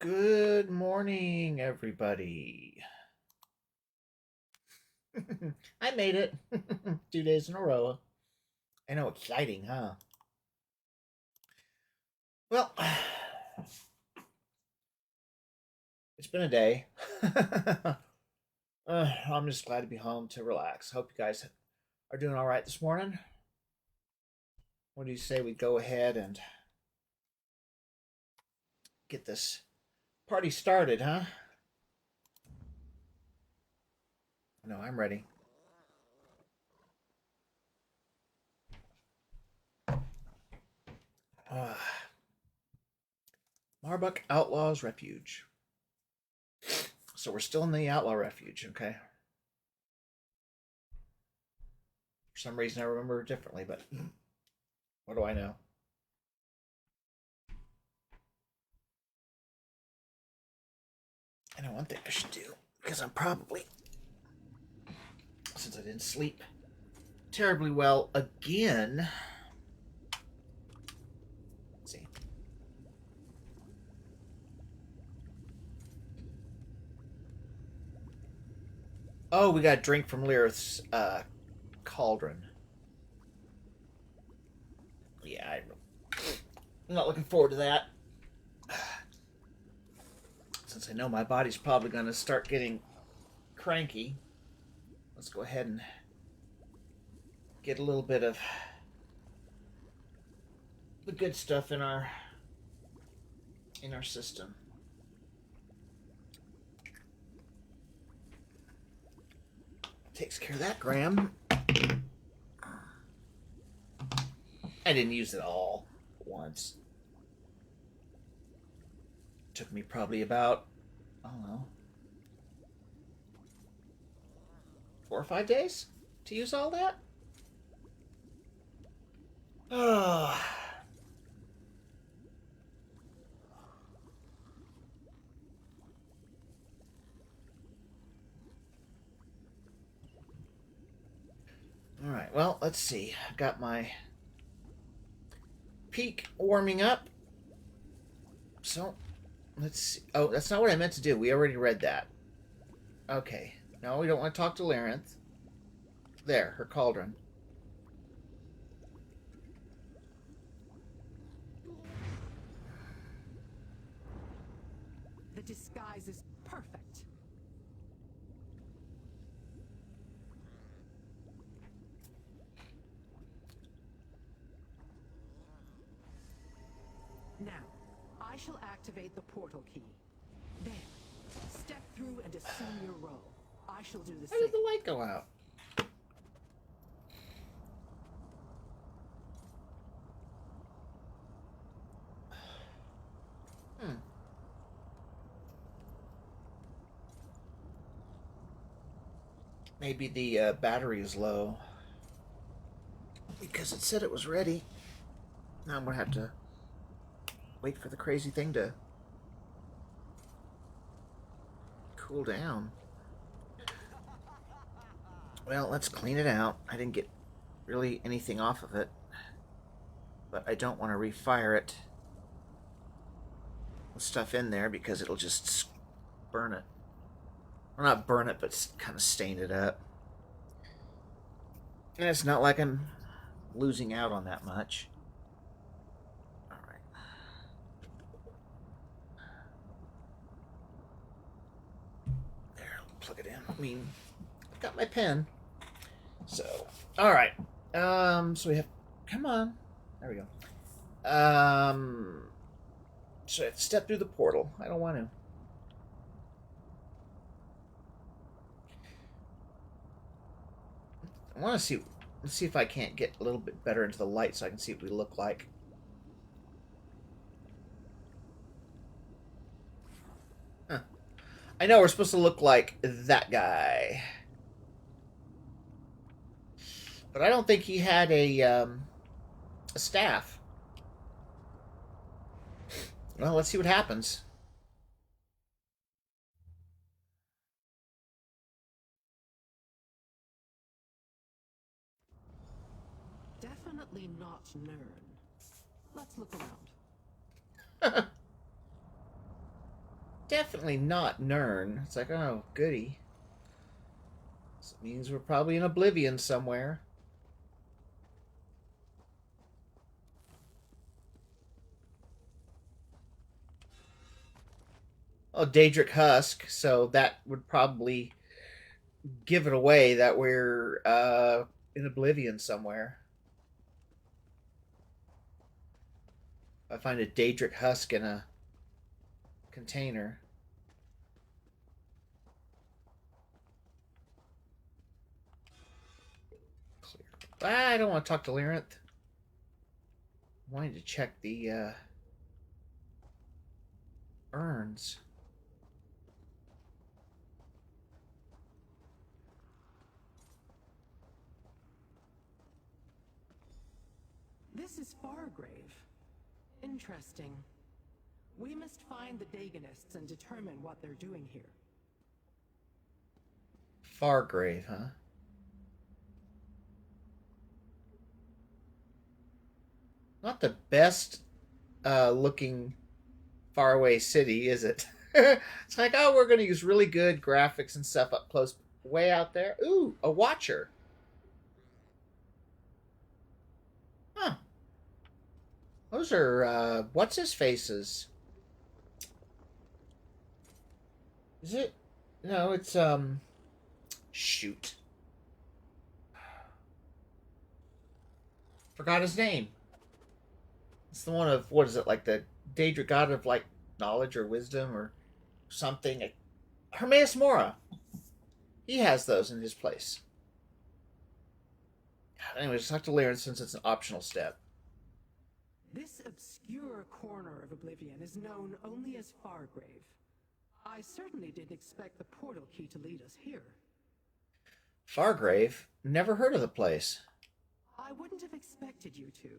Good morning, everybody. I made it 2 days in a row. I know, exciting, huh? Well, it's been a day. I'm just glad to be home to relax. Hope you guys are doing all right this morning. What do you say we go ahead and get this party started, huh? No, I'm ready. Uh, Marbach Outlaws Refuge. So we're still in the Outlaw Refuge, okay? For some reason I remember it differently, but what do I know? I know one thing I should do, because I'm probably, since I didn't sleep terribly well again. Let's see. Oh, we got a drink from Lyrith's cauldron. Yeah, I'm not looking forward to that. Since I know my body's probably going to start getting cranky, let's go ahead and get a little bit of the good stuff in our system. Takes care of that, Graham. I didn't use it all once. Took me probably about, I don't know, 4 or 5 days to use all that. Oh. All right, well, let's see. I've got my peak warming up. So, let's see. Oh, that's not what I meant to do. We already read that. Okay. No, we don't want to talk to Larenth. There, her cauldron. The disguise is perfect. Now, I shall activate the portal key. There. Step through and assume your role. I shall do the same. How did the light go out? Hmm. Maybe the battery is low. Because it said it was ready. Now I'm going to have to wait for the crazy thing to cool down. Well, let's clean it out. I didn't get really anything off of it. But I don't want to refire it with stuff in there because it'll just burn it. Well, not burn it, but kind of stain it up. And it's not like I'm losing out on that much. All right. There, plug it in. I mean, I've got my pen. So, all right. So we have, come on. There we go. So I have to step through the portal. I don't want to. I want to see. Let's see if I can't get a little bit better into the light so I can see what we look like. Huh. I know we're supposed to look like that guy, but I don't think he had a staff. Well, let's see what happens. Definitely not Nern. Let's look around. definitely not Nern. It's like, oh, goody. This means we're probably in Oblivion somewhere. Oh, Daedric Husk, so that would probably give it away that we're in Oblivion somewhere. I find a Daedric Husk in a container. Clear. I don't want to talk to Lyrinth. I wanted to check the urns. This is Fargrave. Interesting. We must find the Dagonists and determine what they're doing here. Fargrave, huh? Not the best looking faraway city, is it? It's like, oh, we're going to use really good graphics and stuff up close. Way out there. Ooh, a Watcher. Huh. Those are, what's his faces? Is it? No, it's, shoot. Forgot his name. It's the one of, what is it, like the Daedric god of, like, knowledge or wisdom or something. Hermaeus Mora. He has those in his place. Anyway, just talk to Lyrin since it's an optional step. This obscure corner of Oblivion is known only as Fargrave. I certainly didn't expect the portal key to lead us here. Fargrave? Never heard of the place. I wouldn't have expected you to.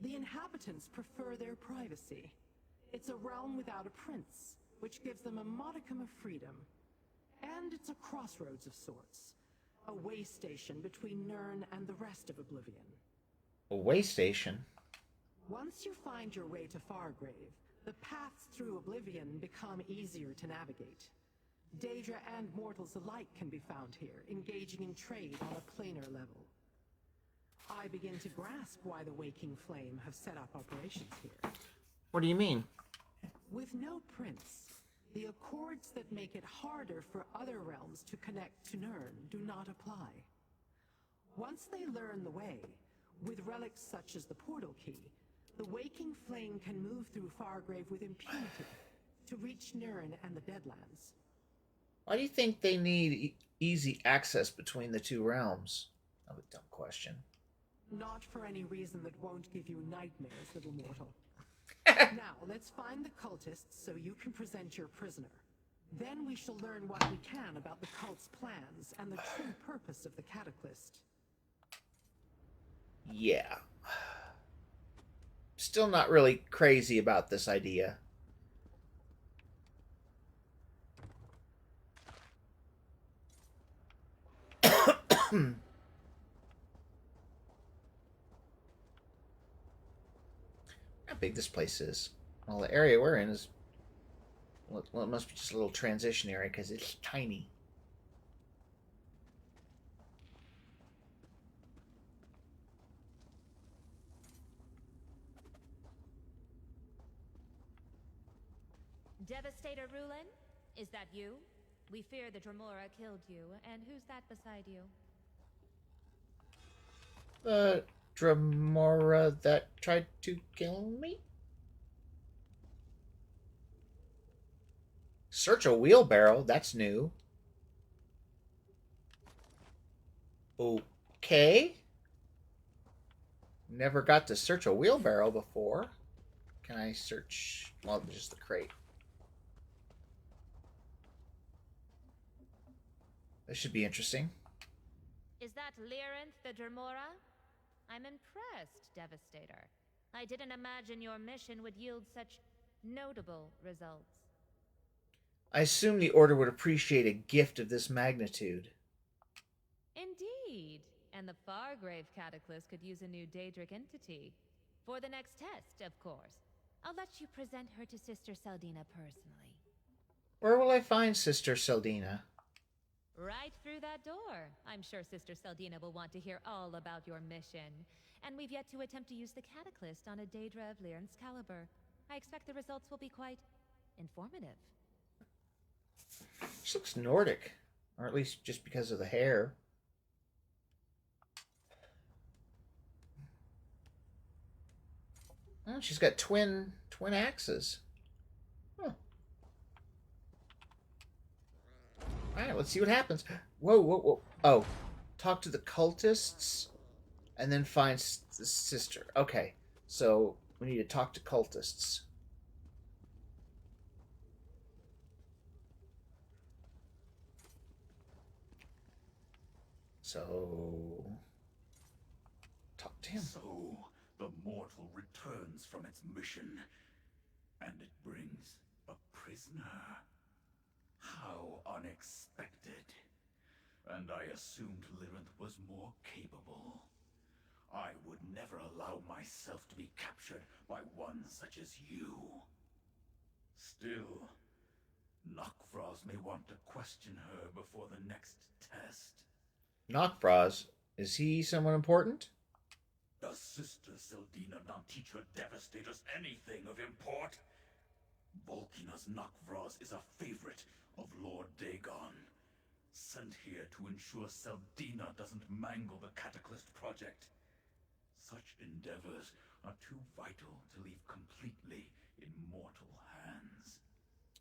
The inhabitants prefer their privacy. It's a realm without a prince, which gives them a modicum of freedom. And it's a crossroads of sorts. A way station between Nirn and the rest of Oblivion. A way station? Once you find your way to Fargrave, the paths through Oblivion become easier to navigate. Daedra and mortals alike can be found here, engaging in trade on a planar level. I begin to grasp why the Waking Flame have set up operations here. What do you mean? With no prince, the accords that make it harder for other realms to connect to Nirn do not apply. Once they learn the way, with relics such as the portal key, the Waking Flame can move through Fargrave with impunity to reach Nirn and the Deadlands. Why do you think they need easy access between the two realms? Oh, a dumb question. Not for any reason that won't give you nightmares, little mortal. Now, let's find the cultists so you can present your prisoner. Then we shall learn what we can about the cult's plans and the true purpose of the Cataclysm. Yeah. Still not really crazy about this idea. How big this place is. Well, the area we're in is... Well, it must be just a little transition area because it's tiny. Devastator Rulin? Is that you? We fear the Dremora killed you, and who's that beside you? The Dremora that tried to kill me? Search a wheelbarrow? That's new. Okay. Never got to search a wheelbarrow before. Can I search... Well, just the crate. This should be interesting. Is that Lyrinth the Dremora? I'm impressed, Devastator. I didn't imagine your mission would yield such notable results. I assume the Order would appreciate a gift of this magnitude. Indeed. And the Fargrave Cataclysm could use a new Daedric entity. For the next test, of course. I'll let you present her to Sister Saldina personally. Where will I find Sister Seldina? Right through that door. I'm sure Sister Seldina will want to hear all about your mission. And we've yet to attempt to use the Cataclysm on a Daedra of Lyran's caliber. I expect the results will be quite informative. She looks Nordic. Or at least just because of the hair. Oh, she's got twin axes. Huh. Alright, let's see what happens. Whoa, whoa, whoa. Oh. Talk to the cultists and then find the sister. Okay. So we need to talk to cultists. So talk to him. So the mortal returns from its mission, and it brings a prisoner. How unexpected. And I assumed Lyranth was more capable. I would never allow myself to be captured by one such as you. Still, Nokvraz may want to question her before the next test. Nokvraz, is he someone important? Does Sister Seldina not teach her devastators anything of import? Volkina's Nokvraz is a favorite of Lord Dagon, sent here to ensure Seldina doesn't mangle the Cataclysm project. Such endeavors are too vital to leave completely in mortal hands.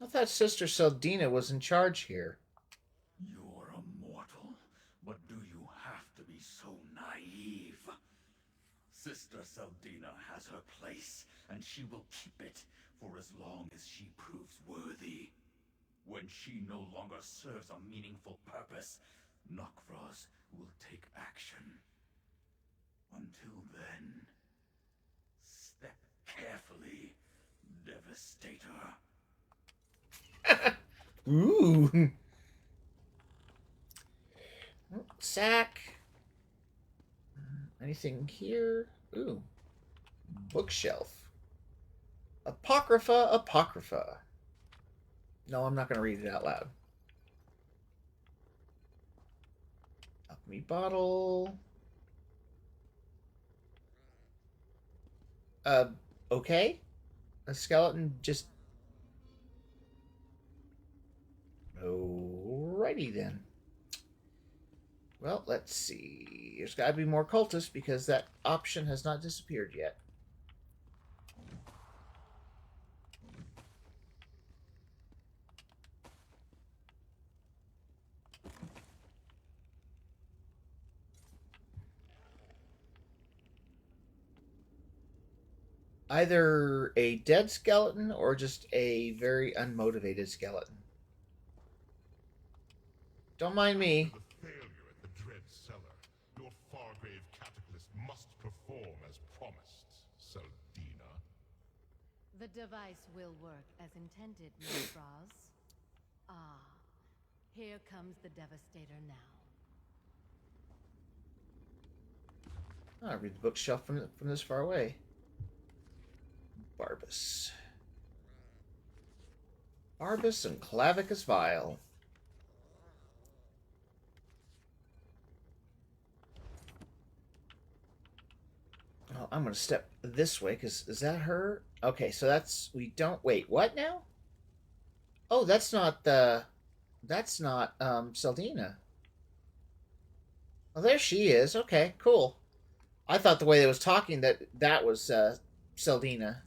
I thought Sister Seldina was in charge here. You're a mortal, but do you have to be so naive? Sister Seldina has her place, and she will keep it for as long as she proves worthy. When she no longer serves a meaningful purpose, Nokvraz will take action. Until then, step carefully, Devastator. Ooh. Sack. Anything here? Ooh. Bookshelf. Apocrypha, Apocrypha. No, I'm not going to read it out loud. Alchemy bottle. Okay. A skeleton just... Alrighty then. Well, let's see. There's got to be more cultists because that option has not disappeared yet. Either a dead skeleton or just a very unmotivated skeleton. Don't mind me. After the failure at the Dread Cellar, your Fargrave Cataclysm must perform as promised, Seldina. The device will work as intended, Nokvraz. Ah, here comes the Devastator now. Oh, I read the bookshelf from this far away. Barbus. Barbus and Clavicus Vial. Oh, I'm going to step this way, because is that her? Okay, so that's... We don't... Wait, what now? Oh, that's not the... That's not, Seldina. Oh, there she is. Okay, cool. I thought the way it was talking that was, Seldina.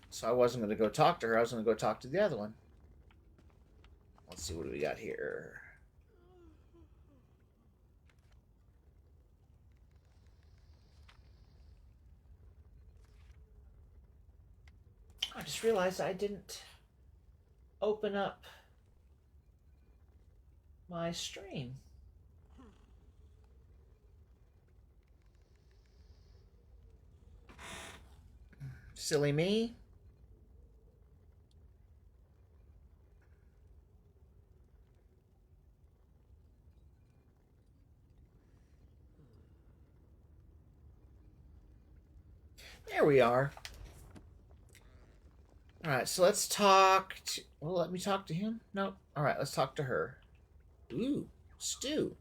So I wasn't going to go talk to her. I was going to go talk to the other one. Let's see, what do we got here? I just realized I didn't open up my stream. Silly me. There we are. All right, so let's talk. Well, let me talk to him. No. All right, let's talk to her. Ooh, stew.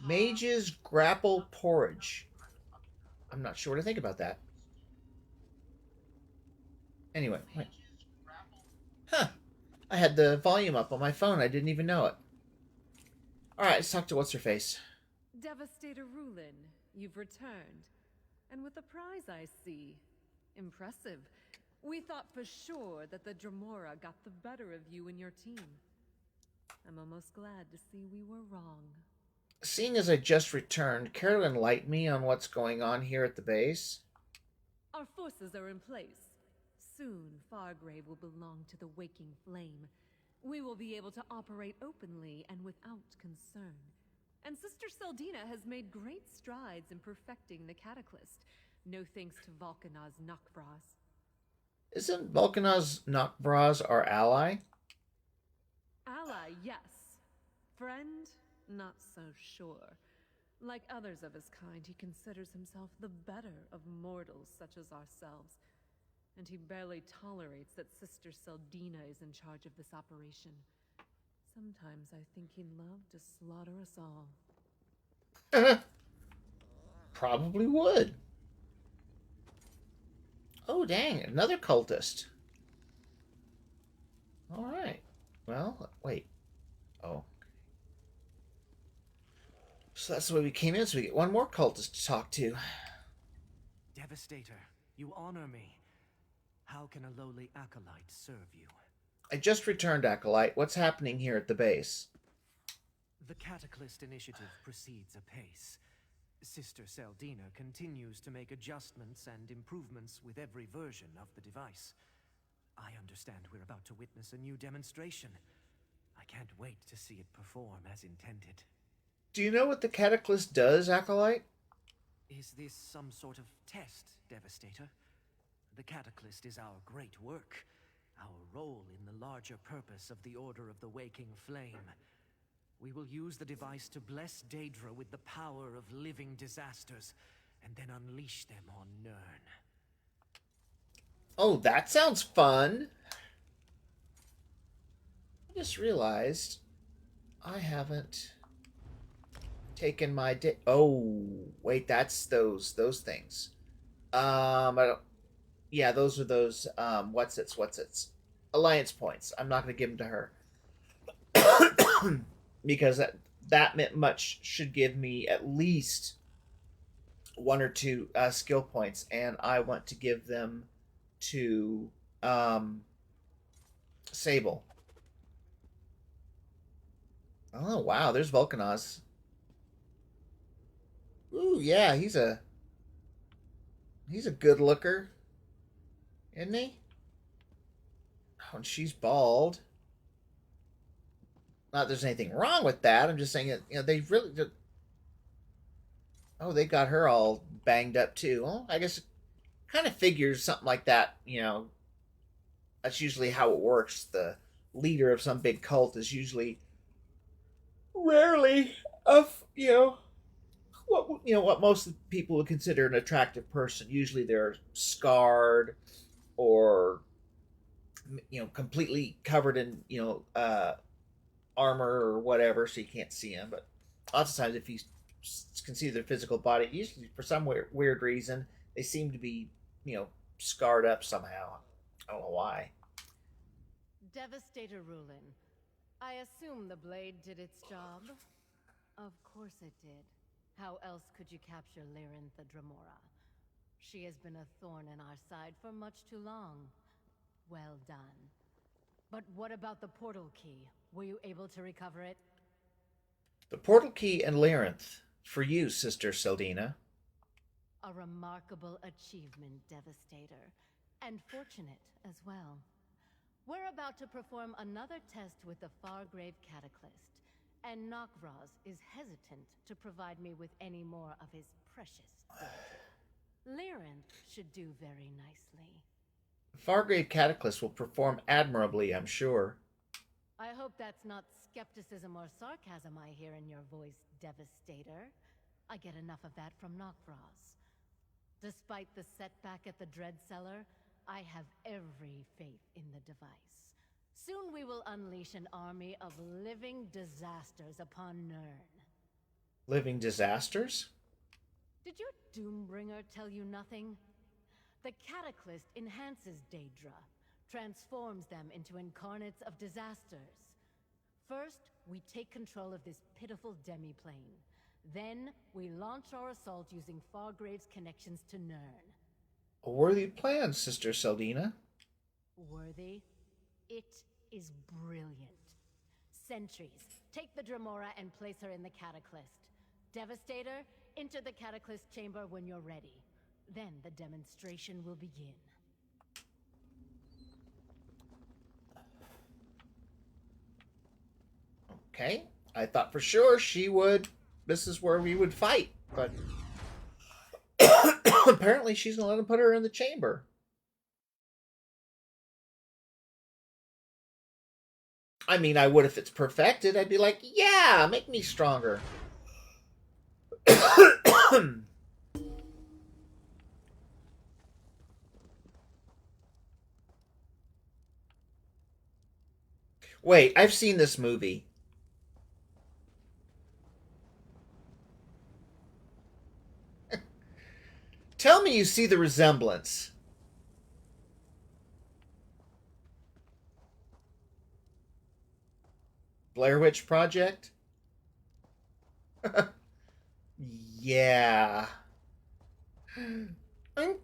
Mage's grapple porridge. I'm not sure what to think about that. Anyway, wait. Huh. I had the volume up on my phone. I didn't even know it. All right, let's talk to what's her face. Devastator Rulin, you've returned. And with a prize, I see. Impressive. We thought for sure that the Dremora got the better of you and your team. I'm almost glad to see we were wrong. Seeing as I just returned, care to enlighten me on what's going on here at the base? Our forces are in place. Soon, Fargrave will belong to the Waking Flame. We will be able to operate openly and without concern. And Sister Seldina has made great strides in perfecting the Cataclysm, no thanks to Volkanaz Nakvraz. Isn't Volkanaz Nakvraz our ally? Ally, yes. Friend, not so sure. Like others of his kind, he considers himself the better of mortals such as ourselves. And he barely tolerates that Sister Seldina is in charge of this operation. Sometimes I think he'd love to slaughter us all. Probably would. Oh, dang, another cultist. All right. Well, wait. Oh. So that's the way we came in, so we get one more cultist to talk to. Devastator, you honor me. How can a lowly acolyte serve you? I just returned, Acolyte. What's happening here at the base? The Cataclysm Initiative proceeds apace. Sister Seldina continues to make adjustments and improvements with every version of the device. I understand we're about to witness a new demonstration. I can't wait to see it perform as intended. Do you know what the Cataclysm does, Acolyte? Is this some sort of test, Devastator? The Cataclysm is our great work, our role in the larger purpose of the Order of the Waking Flame. We will use the device to bless Daedra with the power of living disasters, and then unleash them on Nirn. Oh, that sounds fun. I just realized I haven't taken my oh, wait, that's those things. I don't. Yeah, those are those. What's its alliance points. I'm not going to give them to her because that much should give me at least one or two skill points, and I want to give them to Sable. Oh wow, there's Volkanaz. Ooh yeah, he's a good looker, isn't he? Oh, and she's bald. Not that there's anything wrong with that. I'm just saying that they really. Oh, they got her all banged up too. Well, I guess it kind of figures something like that. That's usually how it works. The leader of some big cult is usually rarely of what most people would consider an attractive person. Usually they're scarred or completely covered in armor or whatever, so you can't see them. But lots of times, if you can see their physical body, usually for some weird reason, they seem to be scarred up somehow. I don't know why. Devastator Rulin, I assume the blade did its job? Of course it did. How else could you capture Lyrin the Dremora? She has been a thorn in our side for much too long. Well done. But what about the portal key? Were you able to recover it? The portal key and Lyrinth for you, Sister Seldina. A remarkable achievement, Devastator. And fortunate as well. We're about to perform another test with the Fargrave Cataclysm, and Nakvraz is hesitant to provide me with any more of his precious gold. Lyrinth should do very nicely. Fargrave Cataclysm will perform admirably, I'm sure. I hope that's not skepticism or sarcasm I hear in your voice, Devastator. I get enough of that from Nakvraz. Despite the setback at the Dread Cellar, I have every faith in the device. Soon we will unleash an army of living disasters upon Nirn. Living disasters? Did your Doombringer tell you nothing? The Cataclysm enhances Daedra, transforms them into incarnates of disasters. First, we take control of this pitiful demiplane. Then, we launch our assault using Fargrave's connections to Nirn. A worthy plan, Sister Seldina. Worthy? It is brilliant. Sentries, take the Dremora and place her in the Cataclysm. Devastator, enter the Cataclysm chamber when you're ready. Then the demonstration will begin. Okay. I thought for sure she would... This is where we would fight, but... apparently she's going to let him put her in the chamber. I mean, I would if it's perfected. I'd be like, yeah, make me stronger. Wait, I've seen this movie. Tell me you see the resemblance. Blair Witch Project? Yeah. I'm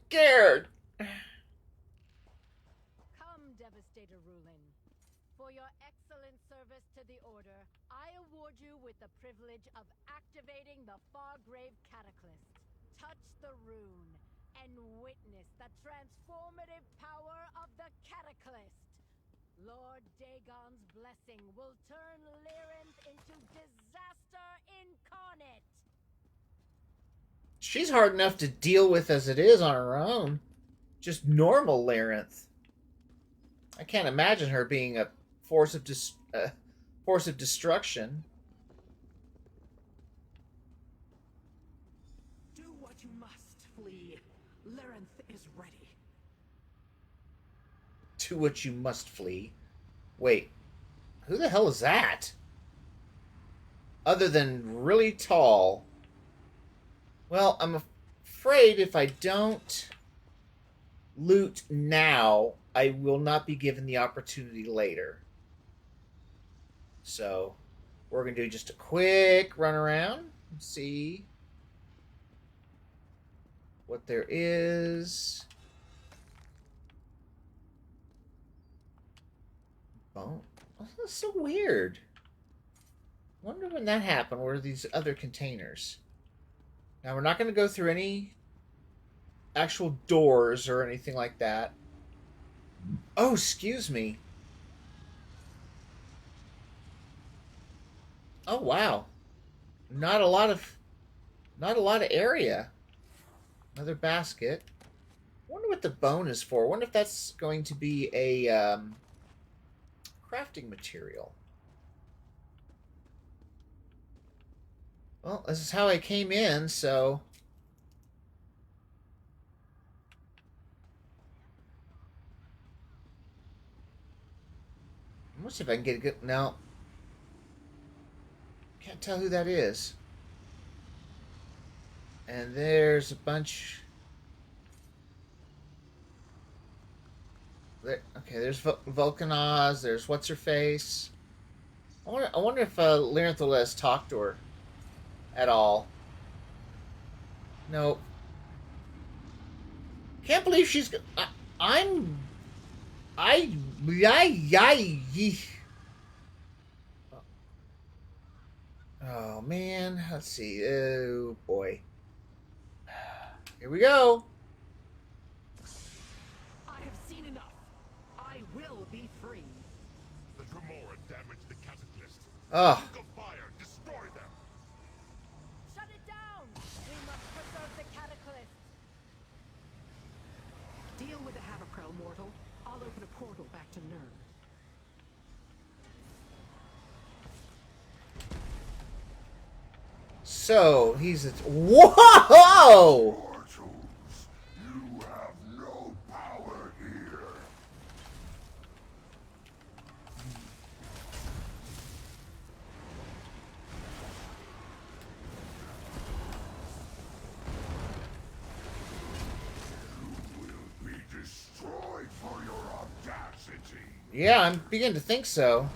scared. Come, Devastator Rulin. For your excellent service to the Order, I award you with the privilege of activating the Fargrave Cataclysm. Touch the rune and witness the transformative power of the Cataclysm. Lord Dagon's blessing will turn Lyrinth into disaster incarnate. She's hard enough to deal with as it is on her own. Just normal Lyrinth. I can't imagine her being a force of destruction. Do what you must, flee. Lyrinth is ready. To which you must flee. Wait, who the hell is that? Other than really tall. Well, I'm afraid if I don't loot now, I will not be given the opportunity later. So, we're going to do just a quick run around and see what there is. Oh, that's so weird. Wonder when that happened. What are these other containers? Now, we're not going to go through any actual doors or anything like that. Oh, excuse me. Oh, wow. Not a lot of area. Another basket. Wonder what the bone is for. Wonder if that's going to be a crafting material. Well, this is how I came in, so... Let's see if I can get a good... No. Can't tell who that is. And there's a bunch... There, okay, there's Vulcanaz, there's What's-Her-Face. I wonder if Lyrinth will let us talk to her at all. No. Can't believe she's... Oh, man. Let's see. Oh, boy. Here we go. I have seen enough. I will be free. The Dremora damaged the Cataclysm. Oh. Pick a fire, destroy them. Shut it down! We must preserve the Cataclysm. Deal with the Haverkrell, mortal. I'll open a portal back to Nirn. So, he's a... Whoa! Mortals, you have no power here. Yeah, I'm beginning to think so.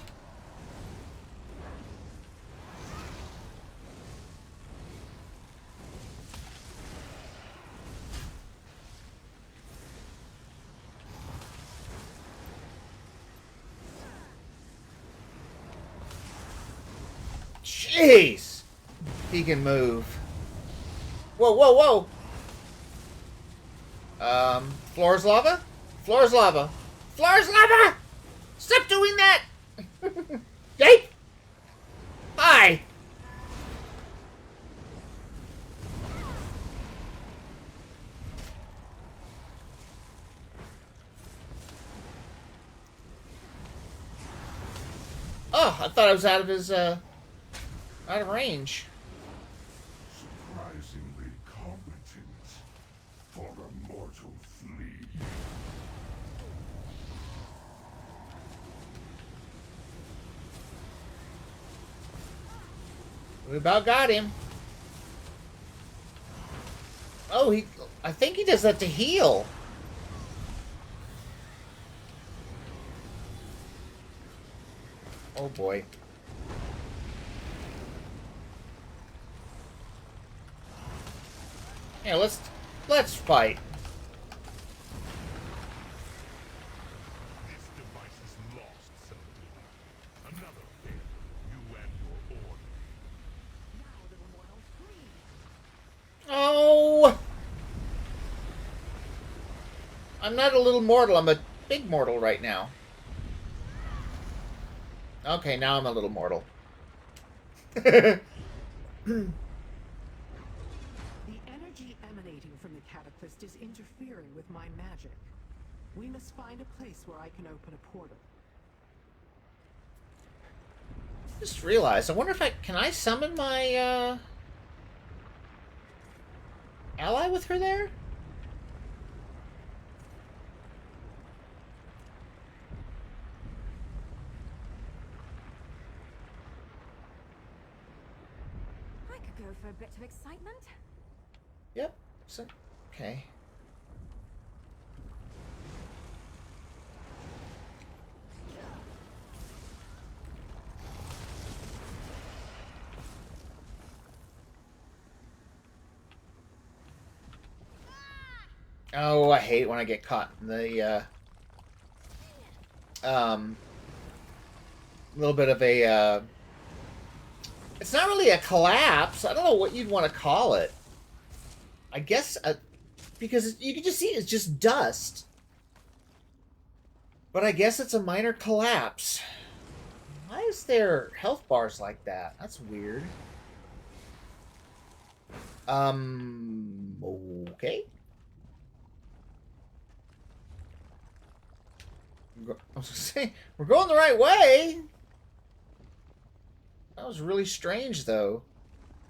Jeez! He can move. Whoa, whoa, whoa! Floor is lava? Floor is lava. Floor is lava! Stop doing that! Gape! Hi! Oh, I thought I was out of his, out of range. Surprisingly competent for a mortal flea. We about got him. Oh, I think he does that to heal. Oh boy. Yeah, let's fight. This device is lost, Seldina. Another failure. You and your order. Oh! I'm not a little mortal, I'm a big mortal right now. Okay, now I'm a little mortal. The energy emanating from the Cataclysm is interfering with my magic. We must find a place where I can open a portal. Just realized, I wonder if can I summon my, ally with her there? I could go for a bit of excitement. Yep. So, okay. Oh, I hate when I get caught in the, little bit of a, it's not really a collapse. I don't know what you'd want to call it. I guess, because you can just see it's just dust. But I guess it's a minor collapse. Why is there health bars like that? That's weird. Okay. I was gonna say, we're going the right way. That was really strange, though.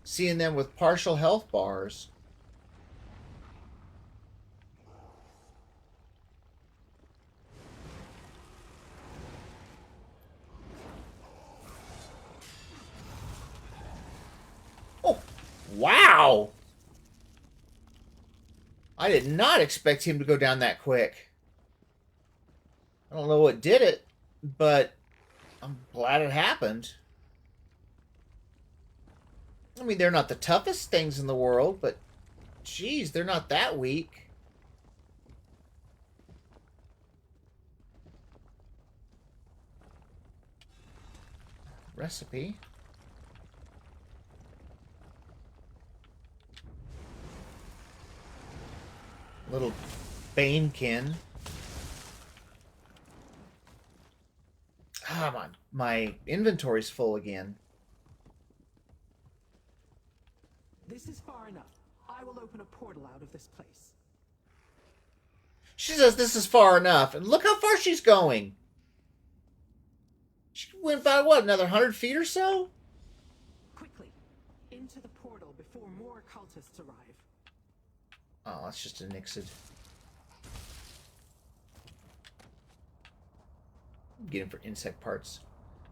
Seeing them with partial health bars. Oh, wow! I did not expect him to go down that quick. I don't know what did it, but I'm glad it happened. I mean, they're not the toughest things in the world, but geez, they're not that weak. Recipe. Little Banekin. Ah, my inventory's full again. This is far enough. I will open a portal out of this place. She says this is far enough, and look how far she's going. She went about, what, another 100 feet or so? Quickly, into the portal before more cultists arrive. Oh, that's just a Nixid. Get him for insect parts.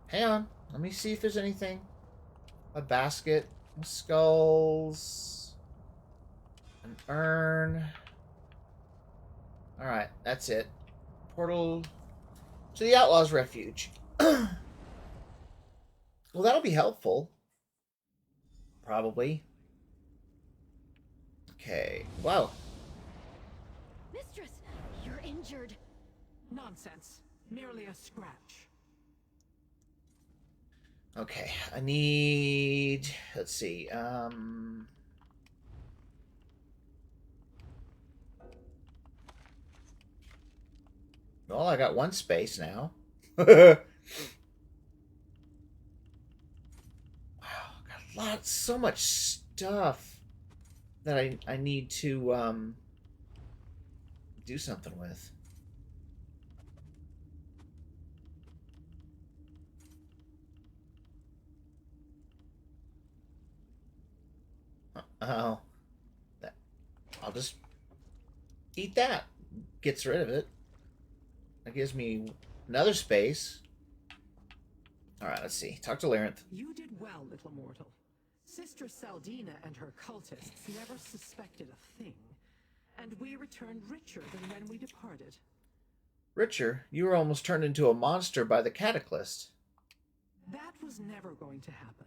Hang on. Let me see if there's anything. A basket. Skulls. An urn. Alright, that's it. Portal To the Outlaws' Refuge. Well, that'll be helpful. Probably. Okay. Wow. Mistress, you're injured. Nonsense. Merely a scratch. Okay. I need... Let's see. Well, I got one space now. Wow. Got so much stuff that I need to do something with. Oh, I'll just eat that. Gets rid of it. That gives me another space. All right, let's see. Talk to Larenth. You did well, little mortal. Sister Saldina and her cultists never suspected a thing, and we returned richer than when we departed. Richer, you were almost turned into a monster by the Cataclysm. That was never going to happen.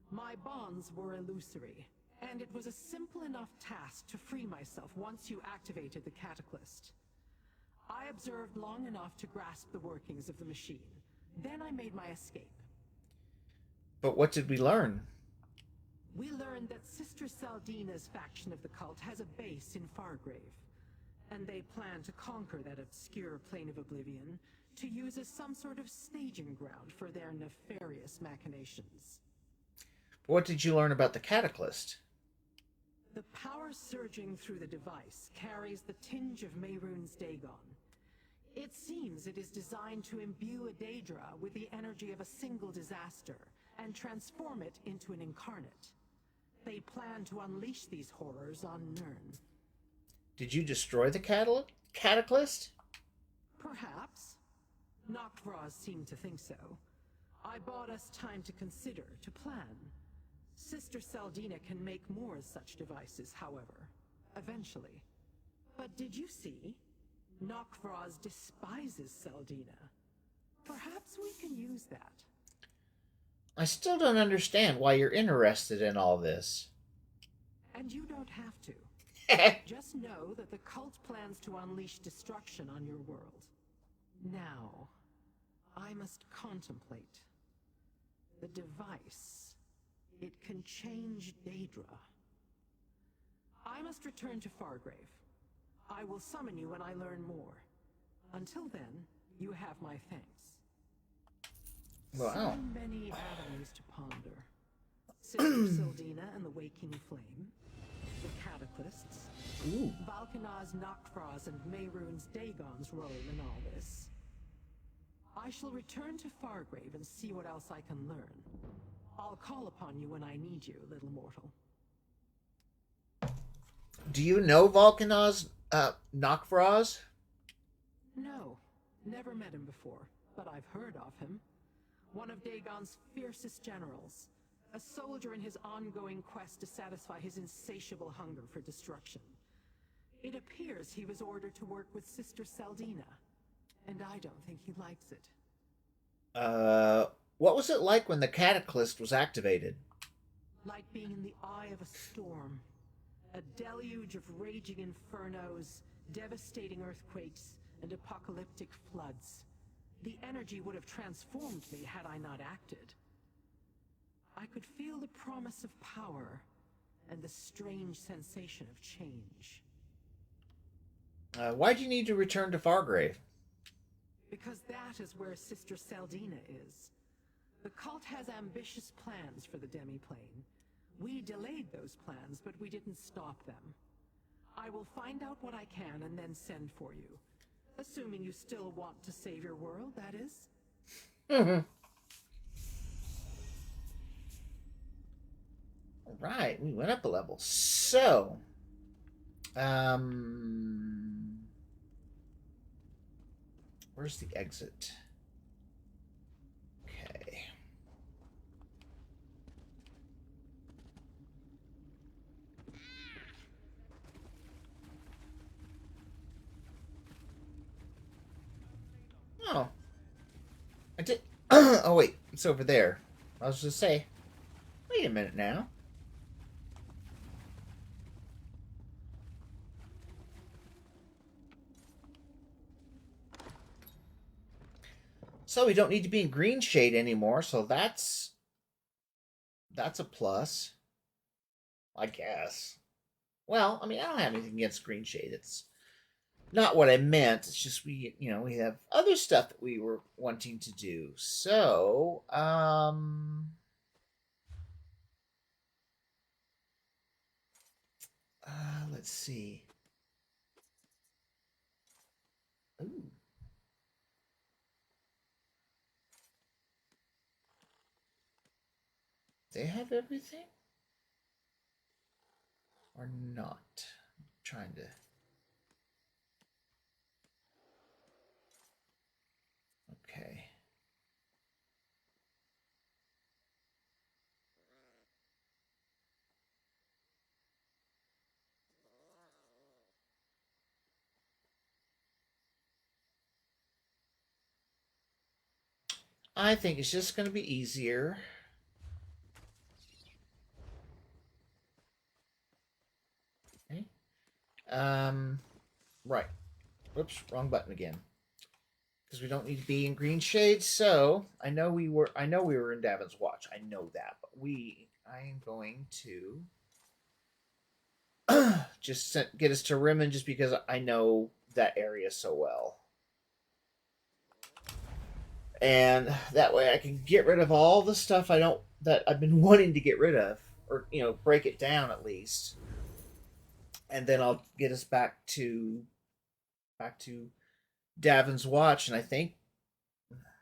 My bonds were illusory, and it was a simple enough task to free myself once you activated the Cataclysm. I observed long enough to grasp the workings of the machine. Then I made my escape. But what did we learn? We learned that Sister Saldina's faction of the cult has a base in Fargrave, and they plan to conquer that obscure plane of oblivion to use as some sort of staging ground for their nefarious machinations. What did you learn about the Cataclysm? The power surging through the device carries the tinge of Mehrunes Dagon. It seems it is designed to imbue a Daedra with the energy of a single disaster and transform it into an incarnate. They plan to unleash these horrors on Nirn. Did you destroy the Cataclysm? Perhaps. Noctvraz seemed to think so. I bought us time to consider, to plan. Sister Saldina can make more such devices, however. Eventually. But did you see? Noctvraz despises Saldina. Perhaps we can use that. I still don't understand why you're interested in all this. And you don't have to. Just know that the cult plans to unleash destruction on your world. Now, I must contemplate. The device. It can change Daedra. I must return to Fargrave. I will summon you when I learn more. Until then, you have my thanks. Wow. So many avenues to ponder. Sister Sildina and the Waking Flame. The Cataclysts. Ooh. Valkanaz, Noctvraz, and Mehrunes Dagon's role in all this. I shall return to Fargrave and see what else I can learn. I'll call upon you when I need you, little mortal. Do you know Valkanaz, Noctvraz? No, never met him before, but I've heard of him. One of Dagon's fiercest generals. A soldier in his ongoing quest to satisfy his insatiable hunger for destruction. It appears he was ordered to work with Sister Saldina, and I don't think he likes it. What was it like when the Cataclysm was activated? Like being in the eye of a storm. A deluge of raging infernos, devastating earthquakes, and apocalyptic floods. The energy would have transformed me had I not acted. I could feel the promise of power, and the strange sensation of change. Why do you need to return to Fargrave? Because that is where Sister Saldina is. The cult has ambitious plans for the demiplane. We delayed those plans, but we didn't stop them. I will find out what I can and then send for you. Assuming you still want to save your world, that is. Mm-hmm. Right, we went up a level. So, where's the exit? Okay. Oh, Oh, wait. It's over there. I was just say, wait a minute now. So we don't need to be in green shade anymore, so that's a plus, I guess. Well, I mean, I don't have anything against green shade. It's not what I meant. It's just we have other stuff that we were wanting to do. So, let's see. Ooh. They have everything? Or not? I'm trying to... Okay. I think it's just going to be easier. Okay. Right. Whoops, wrong button again. Because we don't need to be in green shade. So I know we were in Davon's watch. I know that, but I am going to just get us to Rimmen just because I know that area so well. And that way I can get rid of all the stuff that I've been wanting to get rid of, or break it down at least. And then I'll get us back to Davon's watch, and I think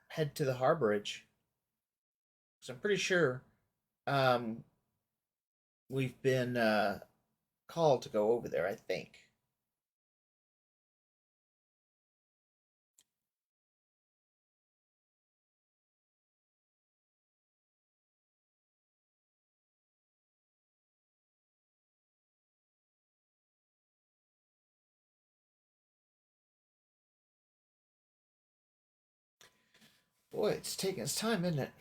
head to the harborage. So I'm pretty sure we've been called to go over there, I think. Boy, it's taking its time, isn't it?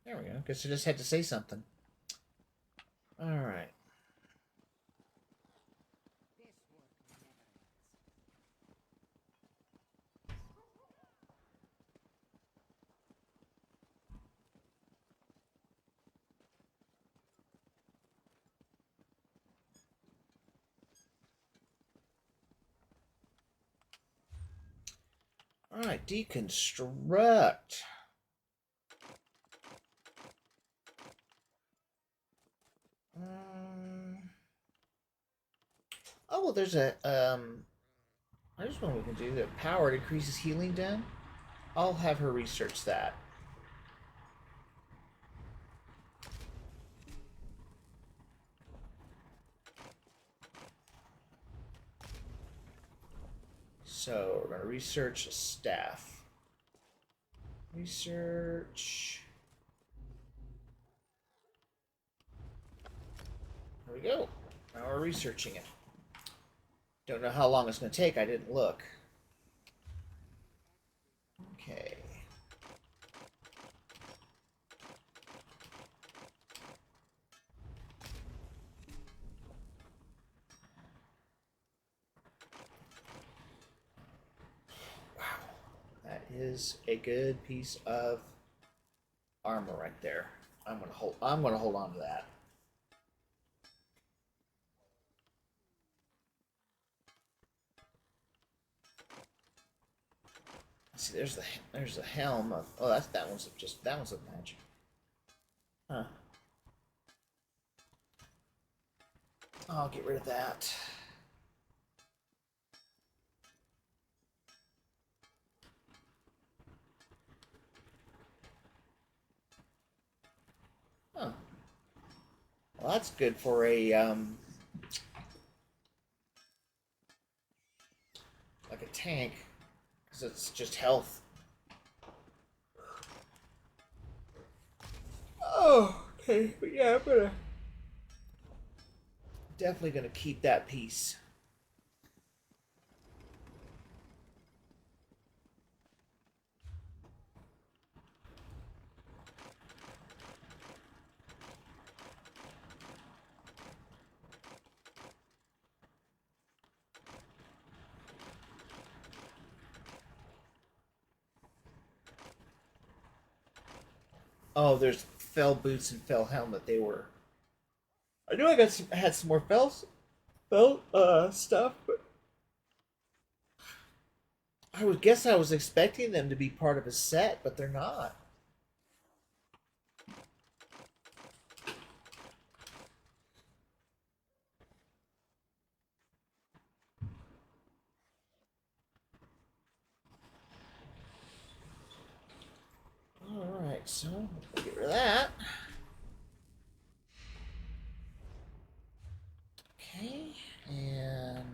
There we go. Guess I just had to say something. All right. All right, deconstruct. Oh, well, there's one we can do that. Power increases healing down. I'll have her research that. So we're going to research staff. Research. There we go. Now we're researching it. Don't know how long it's going to take. I didn't look. Okay. Wow. That is a good piece of armor right there. I'm going to hold on to that. See, there's the helm of, oh, that one's a magic. Huh. I'll get rid of that. Huh. Well, that's good for a like a tank, because it's just health. Oh, okay. But yeah, I'm definitely gonna keep that piece. Oh, there's fell boots and fell helmet. They were. I knew I had some more fell stuff, but I would guess I was expecting them to be part of a set, but they're not. Alright, so get rid of that. Okay, and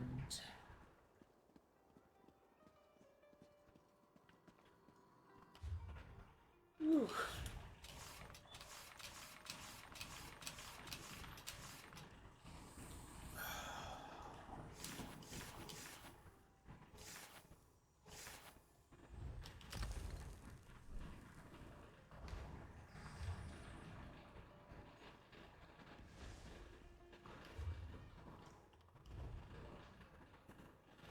whew.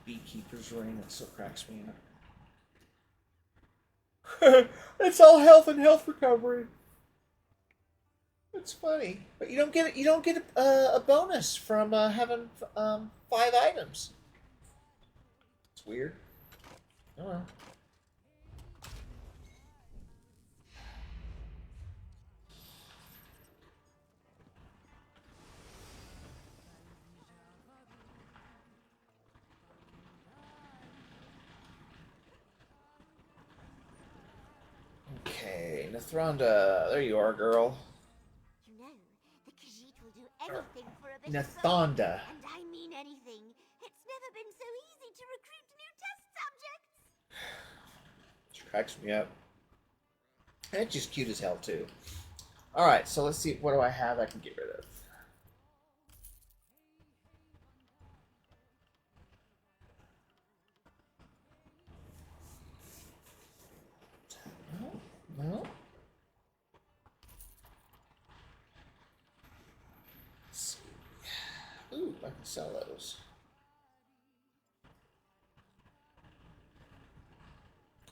Beekeeper's ring, that still cracks me up. It's all health and health recovery. It's funny, but you don't get a bonus from having 5 items. It's weird. Oh well. Okay, Nathronda, there you are, girl. You know, the Khajiit will do anything for a bit of Nathonda. fun, and I mean anything. It's never been so easy to recruit new test subjects. She cracks me up. And she's cute as hell too. Alright, so let's see, what do I have I can get rid of? No, no. Let's see. Ooh, I can sell those.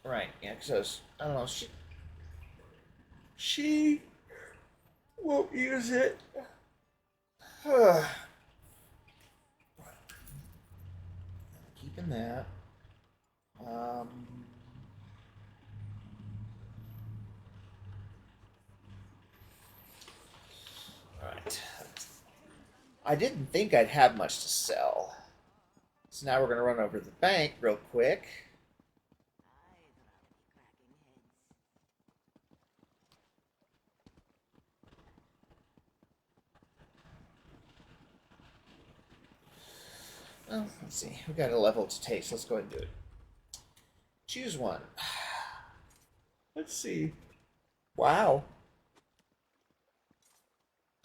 Right, yeah, because I don't know, she won't use it. Keeping that. Alright. I didn't think I'd have much to sell. So now we're going to run over to the bank real quick. Well, let's see. We've got a level to take, so let's go ahead and do it. Choose one. Let's see. Wow.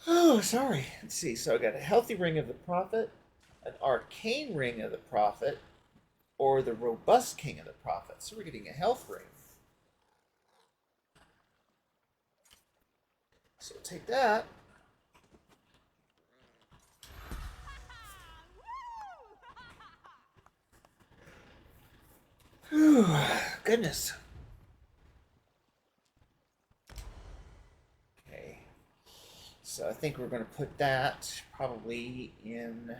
Oh, sorry. Let's see. So I got a healthy ring of the prophet, an arcane ring of the prophet, or the robust king of the prophet. So we're getting a health ring. So we'll take that. Whew, goodness. Okay. So I think we're going to put that probably in.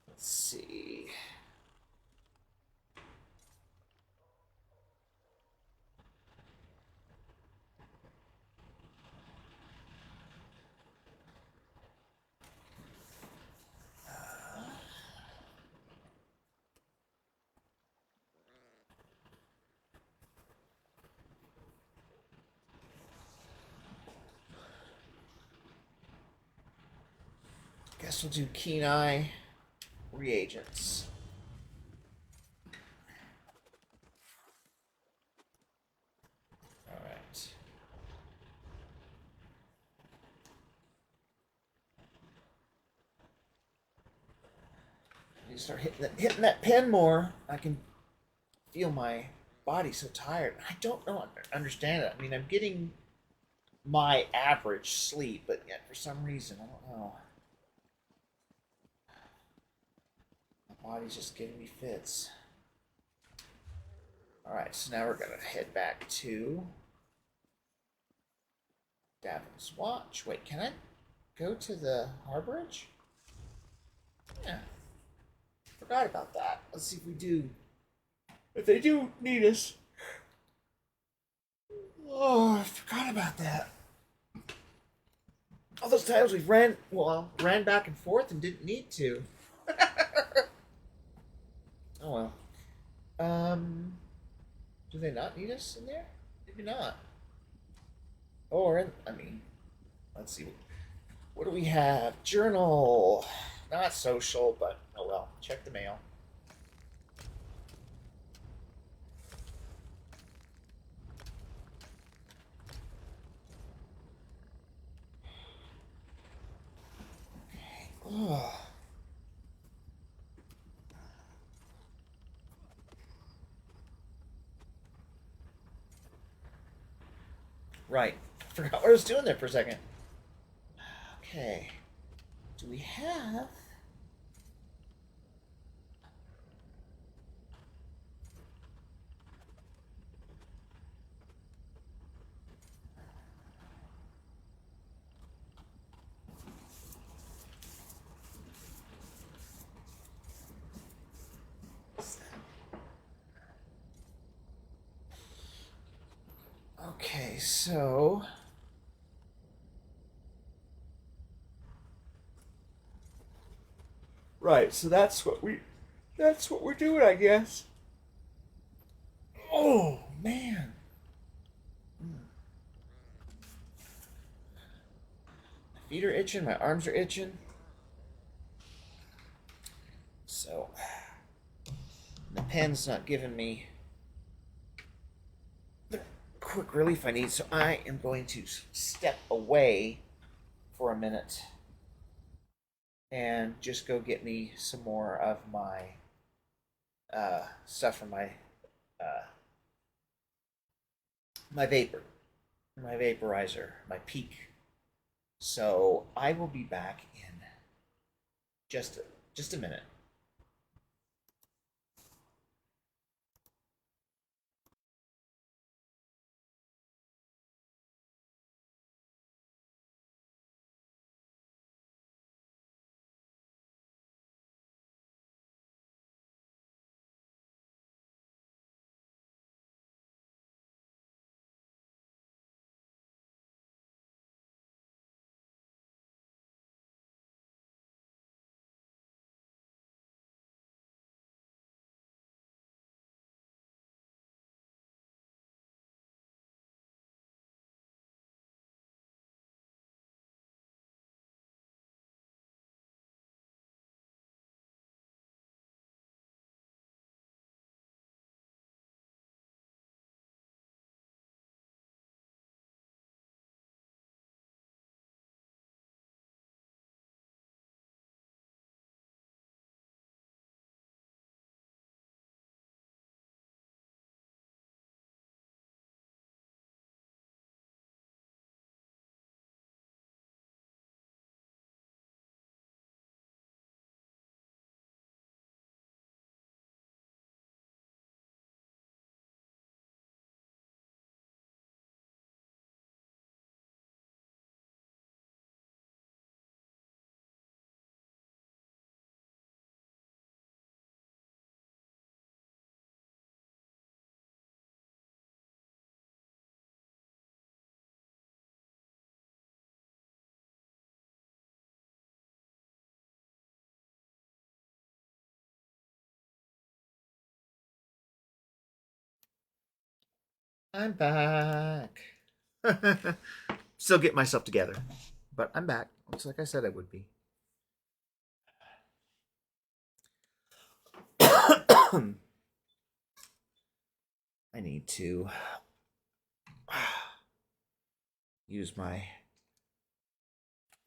Let's see. Guess we'll do keen eye reagents. All right. You start hitting that pen more. I can feel my body so tired. I don't know. Understand it. I mean, I'm getting my average sleep, but yet for some reason, I don't know. My body's just giving me fits. Alright, so now we're going to head back to Davon's watch. Wait, can I go to the harborage? Yeah. Forgot about that. Let's see if we do. If they do need us. Oh, I forgot about that. All those times we ran back and forth and didn't need to. Oh well. Do they not need us in there? Maybe not. Or, I mean, let's see. What do we have? Journal. Not social, but oh well. Check the mail. Oh. Right. Forgot what I was doing there for a second. Okay. Do we have... Okay, so... Right, so that's what we're doing, I guess. Oh, man. My feet are itching, my arms are itching. So, the pen's not giving me the quick relief I need, so I am going to step away for a minute and just go get me some more of my stuff from my my vaporizer, my peak. So I will be back in just a minute. I'm back. Still get myself together, but I'm back. Looks like I said I would be. I need to use my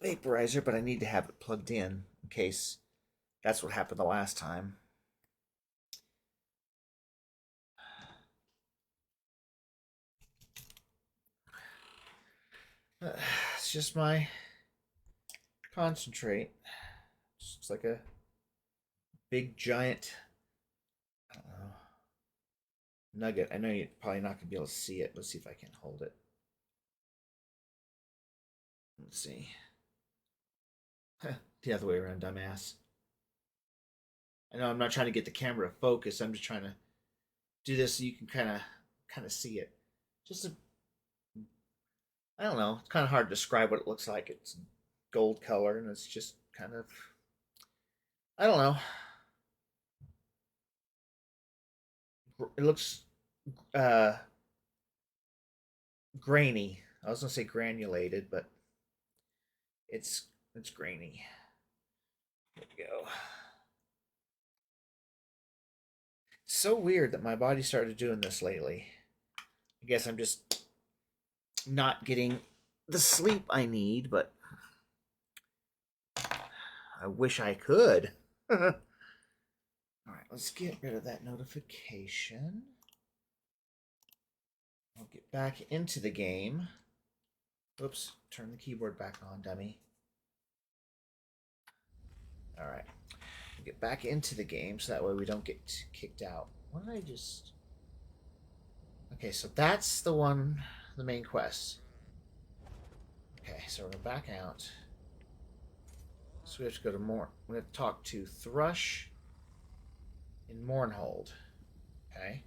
vaporizer, but I need to have it plugged in case that's what happened the last time. It's just my concentrate. Just looks like a big giant, I don't know, nugget. I know you're probably not gonna be able to see it. Let's see if I can hold it. Let's see. The other way around, dumbass. I know I'm not trying to get the camera to focus. I'm just trying to do this so you can kind of see it. I don't know. It's kind of hard to describe what it looks like. It's gold color, and it's just kind of, I don't know. It looks grainy. I was gonna say granulated, but it's grainy. There we go. So weird that my body started doing this lately. I guess I'm just not getting the sleep I need, but I wish I could. All right, let's get rid of that notification. I'll get back into the game. Oops, turn the keyboard back on, dummy. All right, we'll get back into the game so that way we don't get kicked out. What did I just... Okay, so that's the one, the main quest. Okay, so we're going to back out. So we have to go to more. We have to talk to Thrush in Mournhold. Okay.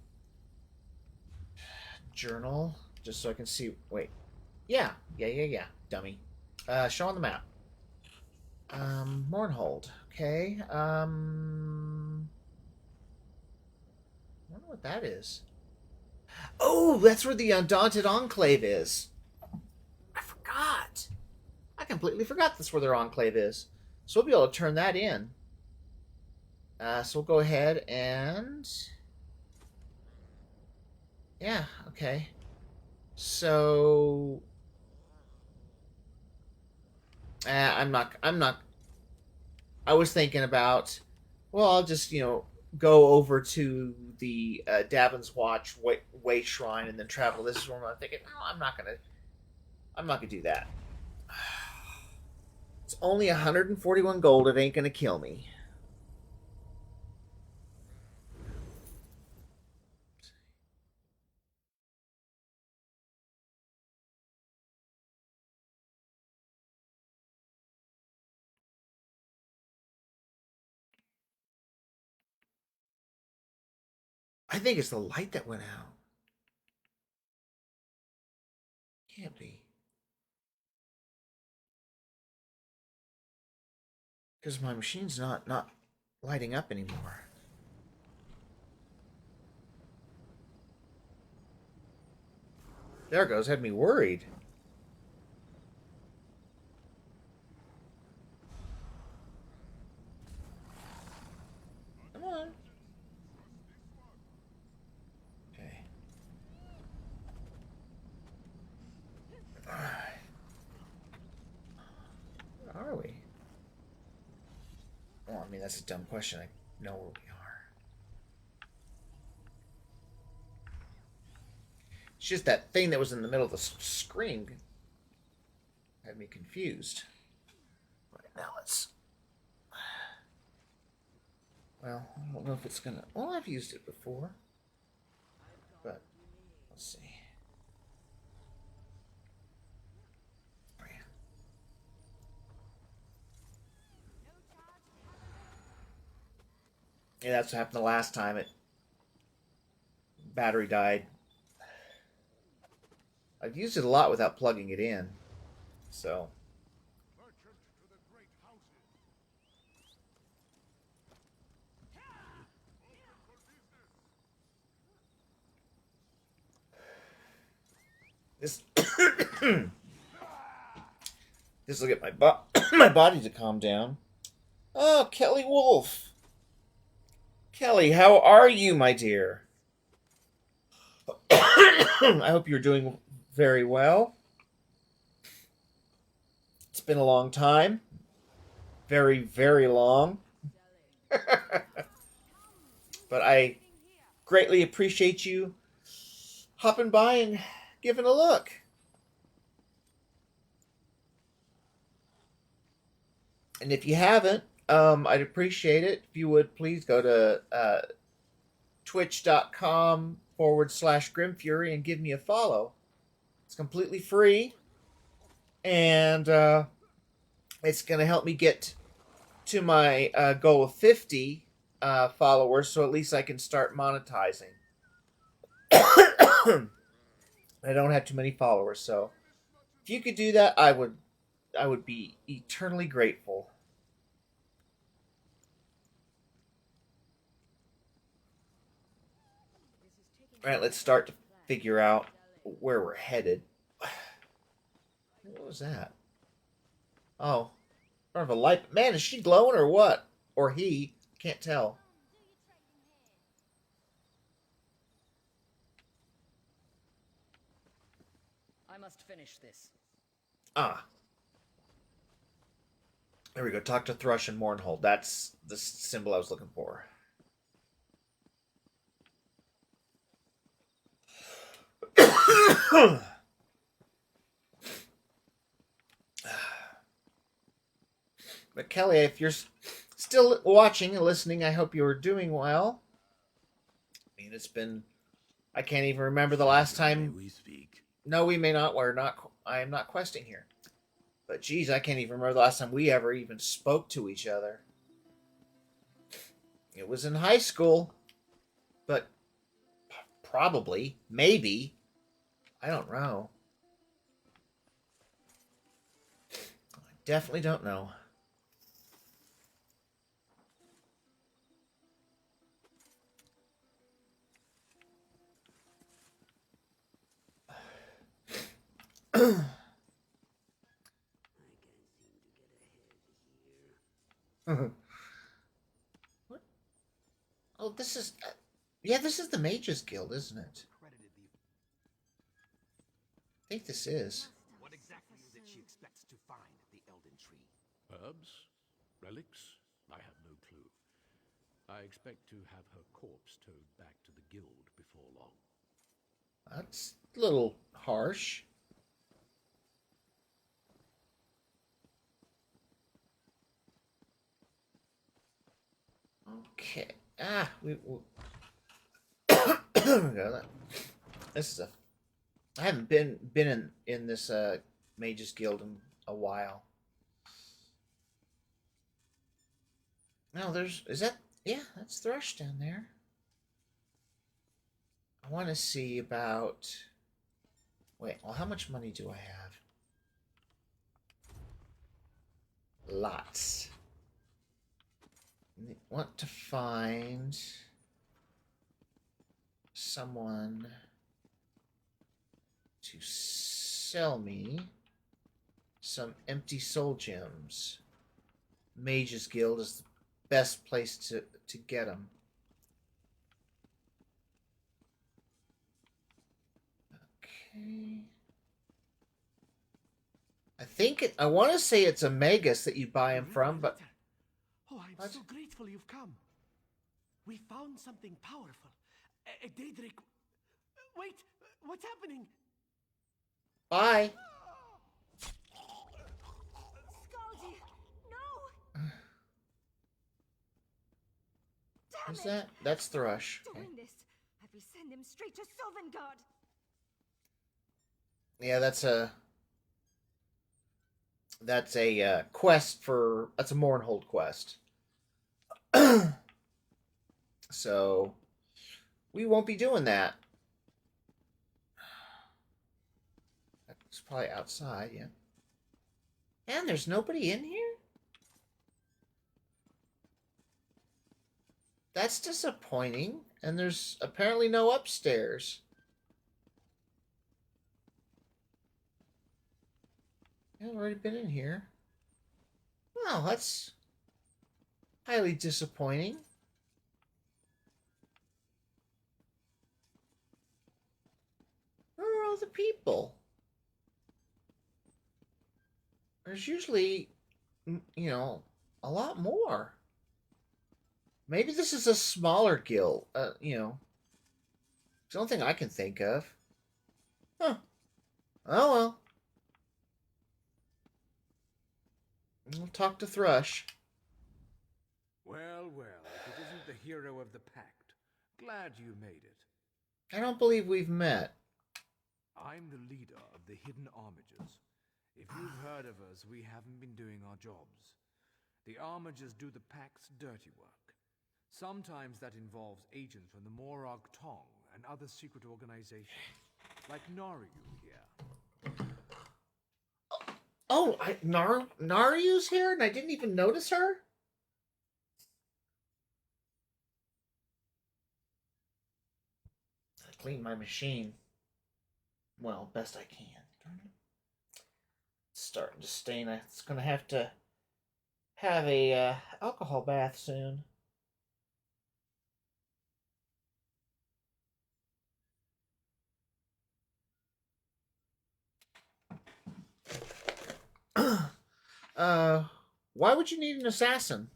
Journal, just so I can see. Wait. Yeah. Dummy. Show on the map. Mournhold. Okay. I wonder what that is. Oh, that's where the Undaunted Enclave is. I forgot. I completely forgot that's where their enclave is. So we'll be able to turn that in. So we'll go ahead and... Yeah, okay. So... I'm not... I was thinking about... Well, I'll just, go over to the Davon's Watch Way Shrine and then travel this one. I'm thinking, no, I'm not gonna do that. It's only 141 gold. It ain't gonna kill me. I think it's the light that went out. Can't be. Because my machine's not lighting up anymore. There it goes. Had me worried. Come on. Okay. Alright. Where are we? Well, I mean, that's a dumb question. I know where we are. It's just that thing that was in the middle of the screen had me confused. Right, now let's... Well, I don't know if it's gonna... Well, I've used it before. But, let's see. Oh, yeah. Yeah, that's what happened the last time. Battery died. I've used it a lot without plugging it in. So... This will get my body to calm down. Oh, Kelly Wolf. Kelly, how are you, my dear? I hope you're doing very well. It's been a long time. Very, very long. But I greatly appreciate you hopping by and giving a look. And if you haven't, I'd appreciate it if you would please go to twitch.com/Grimmfury and give me a follow. It's completely free. And it's going to help me get to my goal of 50 followers, so at least I can start monetizing. I don't have too many followers, so if you could do that, I would be eternally grateful. All right, let's start to figure out where we're headed. What was that? Oh, part of a light. Man, is she glowing or what? Or he? Can't tell. I must finish this. Ah. There we go. Talk to Thrush and Mournhold. That's the symbol I was looking for. But Kelly, if you're still watching and listening, I hope you're doing well. I mean, it's been... I can't even remember the last time... we speak. No, we may not. We're not... I am not questing here. But geez, I can't even remember the last time we ever even spoke to each other. It was in high school. But probably, maybe. I don't know. I definitely don't know. What? Oh, this is... yeah, this is the Mages Guild, isn't it? I think this is. What exactly is it she expects to find at the Elden Tree? Herbs? Relics? I have no clue. I expect to have her corpse towed back to the guild before long. That's a little harsh. Okay. We go. This is a... I haven't been in this Mages Guild in a while. No, is that... yeah, that's Thrush down there. I want to see about... wait, well, how much money do I have? Lots. I want to find someone to sell me some empty soul gems. Mages Guild is the best place to get them. Okay. I want to say it's a Magus that you buy them from, but... oh, I'm so grateful you've come. We found something powerful. A Daedric... wait, what's happening? Bye. Scaldy, no! Who's that? That's Thrush. Okay. Doing this, I will send him straight to Sovngarde. Yeah, that's a quest for... that's a Mournhold quest. So, we won't be doing that. It's probably outside, yeah. And there's nobody in here? That's disappointing. And there's apparently no upstairs. I've already been in here. Well, that's highly disappointing. Where are all the people? There's usually, a lot more. Maybe this is a smaller guild, It's the only thing I can think of. Huh. Oh, well. We'll talk to Thrush. Well, if it isn't the hero of the pact. Glad you made it. I don't believe we've met. I'm the leader of the Hidden Armigers. If you've heard of us, we haven't been doing our jobs. The Armigers do the Pact's dirty work. Sometimes that involves agents from the Morag Tong and other secret organizations, like Naryu here. Oh, Naryu's here, and I didn't even notice her? I clean my machine. Well, best I can. It's starting to stain. It's going to have a alcohol bath soon. Why would you need an assassin?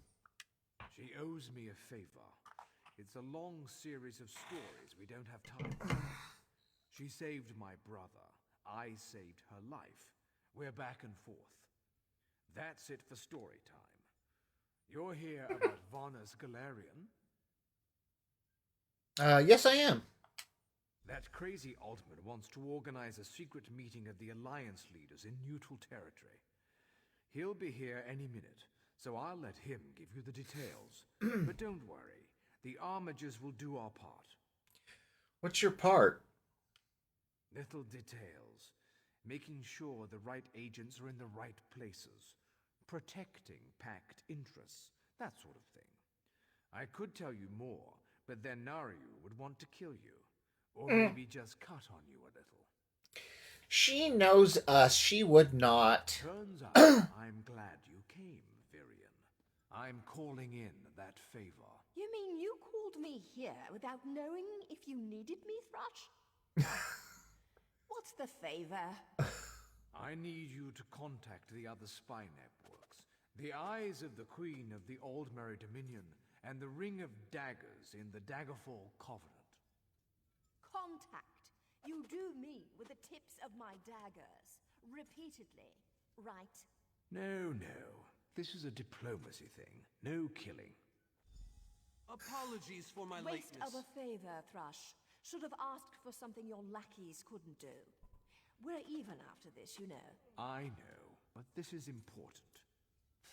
She owes me a favor. It's a long series of stories we don't have time for. She saved my brother. I saved her life. We're back and forth. That's it for story time. You're here about Varna's Galarian? Yes, I am. That crazy Altman wants to organize a secret meeting of the Alliance leaders in neutral territory. He'll be here any minute, so I'll let him give you the details. But don't worry, the Armigers will do our part. What's your part? Little details. Making sure the right agents are in the right places. Protecting Pact interests. That sort of thing. I could tell you more, but then Naryu would want to kill you. Or maybe just cut on you a little. She knows us. She would not. Turns out I'm glad you came, Virion. I'm calling in that favor. You mean you called me here without knowing if you needed me, Thrush? What's the favor? I need you to contact the other spy networks. The Eyes of the Queen of the Aldmeri Dominion and the Ring of Daggers in the Daggerfall Covenant. Contact. You do me with the tips of my daggers. Repeatedly, right? No. This is a diplomacy thing. No killing. Apologies for my Waste lateness. of a favor, Thrush. Should have asked for something your lackeys couldn't do. We're even after this, you know. I know, but this is important.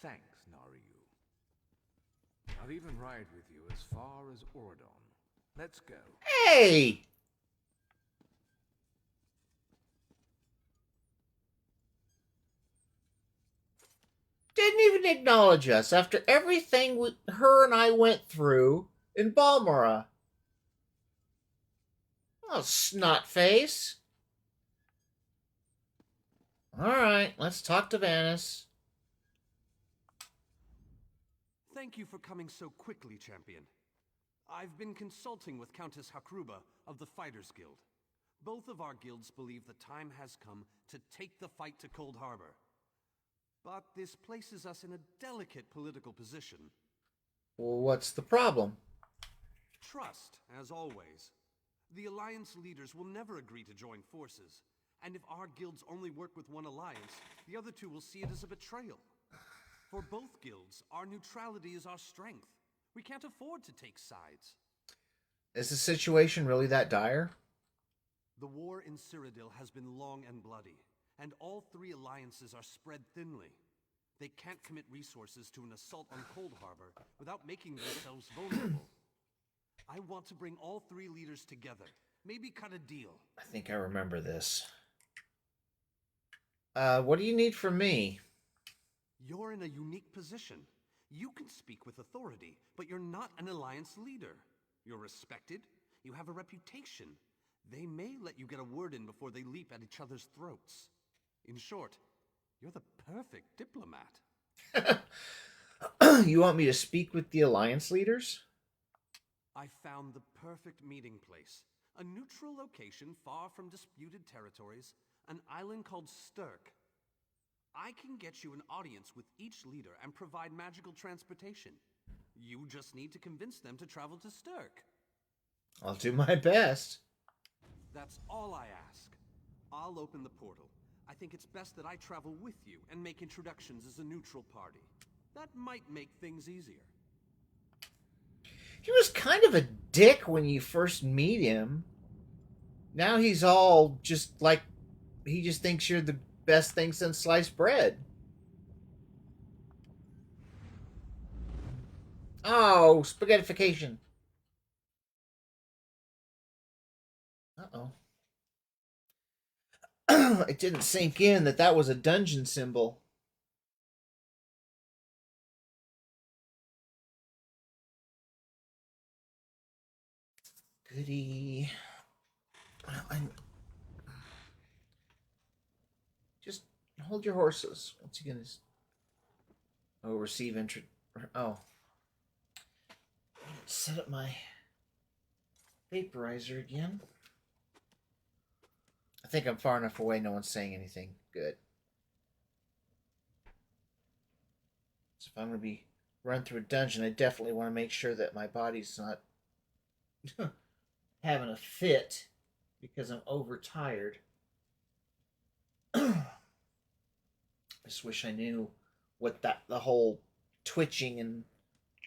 Thanks, Naryu. I'll even ride with you as far as Oradon. Let's go. Hey! Didn't even acknowledge us after everything her and I went through in Balmora. Oh, snot face. Alright, let's talk to Vanis. Thank you for coming so quickly, Champion. I've been consulting with Countess Hakruba of the Fighters Guild. Both of our guilds believe the time has come to take the fight to Cold Harbor. But this places us in a delicate political position. Well, what's the problem? Trust, as always. The Alliance leaders will never agree to join forces. And if our guilds only work with one alliance, the other two will see it as a betrayal. For both guilds, our neutrality is our strength. We can't afford to take sides. Is the situation really that dire? The war in Cyrodiil has been long and bloody, and all three alliances are spread thinly. They can't commit resources to an assault on Cold Harbor without making themselves vulnerable. I want to bring all three leaders together. Maybe cut a deal. I think I remember this. What do you need from me? You're in a unique position. You can speak with authority, but you're not an alliance leader. You're respected. You have a reputation. They may let you get a word in before they leap at each other's throats. In short, you're the perfect diplomat. You want me to speak with the alliance leaders? I found the perfect meeting place. A neutral location far from disputed territories, an island called Stirk. I can get you an audience with each leader and provide magical transportation. You just need to convince them to travel to Stirk. I'll do my best. That's all I ask. I'll open the portal. I think it's best that I travel with you and make introductions as a neutral party. That might make things easier. He was kind of a dick when you first meet him. Now he's all just like, he just thinks you're the best thing since sliced bread. Oh, spaghettification. Uh-oh. It didn't sink in that was a dungeon symbol. Goody. Just hold your horses. What's he gonna? Oh, receive entry. Oh, set up my vaporizer again. I think I'm far enough away. No one's saying anything. Good. So if I'm gonna be run through a dungeon, I definitely want to make sure that my body's not having a fit because I'm overtired. I just wish I knew what the whole twitching and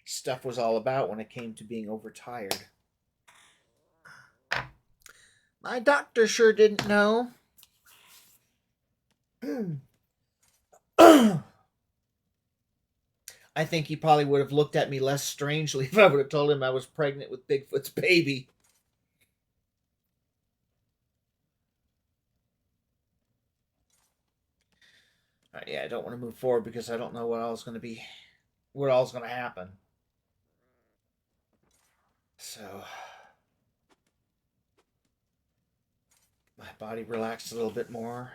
stuff was all about when it came to being overtired. My doctor sure didn't know. I think he probably would have looked at me less strangely if I would have told him I was pregnant with Bigfoot's baby. Yeah, I don't want to move forward because I don't know what all's going to happen. So, my body relaxed a little bit more.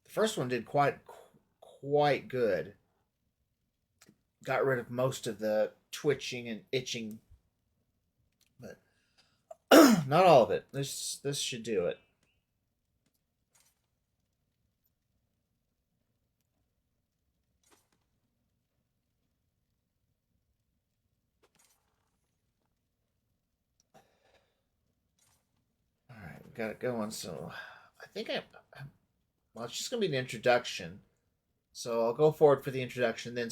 The first one did quite good. Got rid of most of the twitching and itching, but not all of it. This should do it. All right, we got it going. So, I think well, it's just gonna be an introduction. So I'll go forward for the introduction, then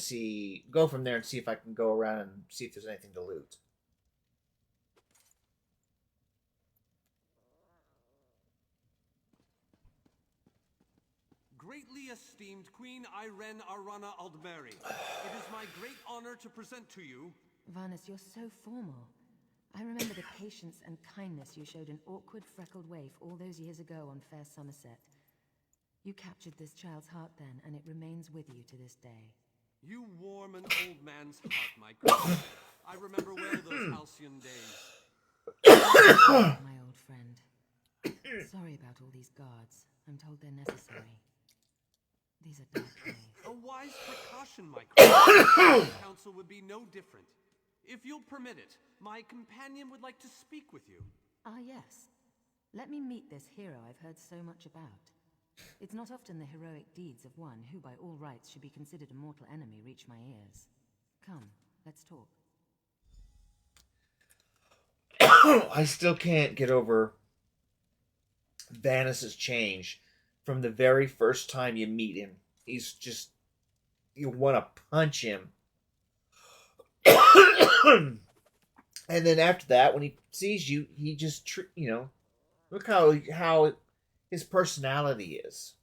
go from there and see if I can go around and see if there's anything to loot. Greatly esteemed Queen Irene Arana Aldmeri, it is my great honor to present to you... Varnus, you're so formal. I remember the patience and kindness you showed an awkward, freckled waif all those years ago on Fair Somerset. You captured this child's heart then, and it remains with you to this day. You warm an old man's heart, my queen. I remember well those halcyon days. My old friend. Sorry about all these guards. I'm told they're necessary. These are dark days. A wise precaution, my queen. The council would be no different. If you'll permit it, my companion would like to speak with you. Ah, yes. Let me meet this hero I've heard so much about. It's not often the heroic deeds of one who by all rights should be considered a mortal enemy reach my ears. Come, let's talk. I still can't get over Vanus's change from the very first time you meet him. He's just... you want to punch him. And then after that, when he sees you, he just, look how his personality is.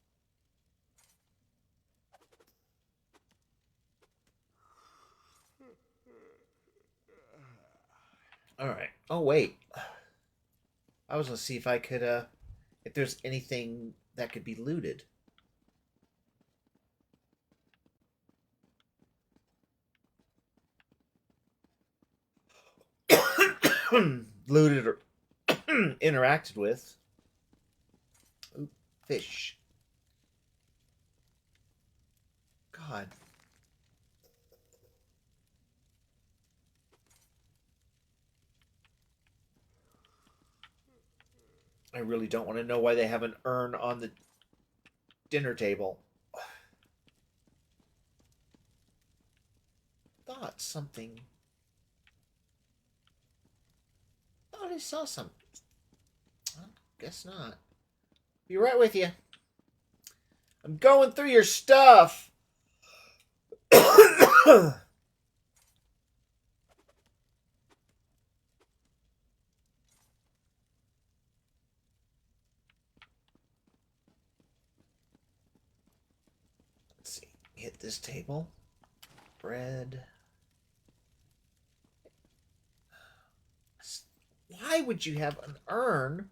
All right. Oh, wait. I was going to see if I could, if there's anything that could be looted. Looted or interacted with. Ooh, fish. God. I really don't want to know why they have an urn on the dinner table. Thought something. Thought I saw something. Well, guess not. Be right with you. I'm going through your stuff. get this table. Bread. Why would you have an urn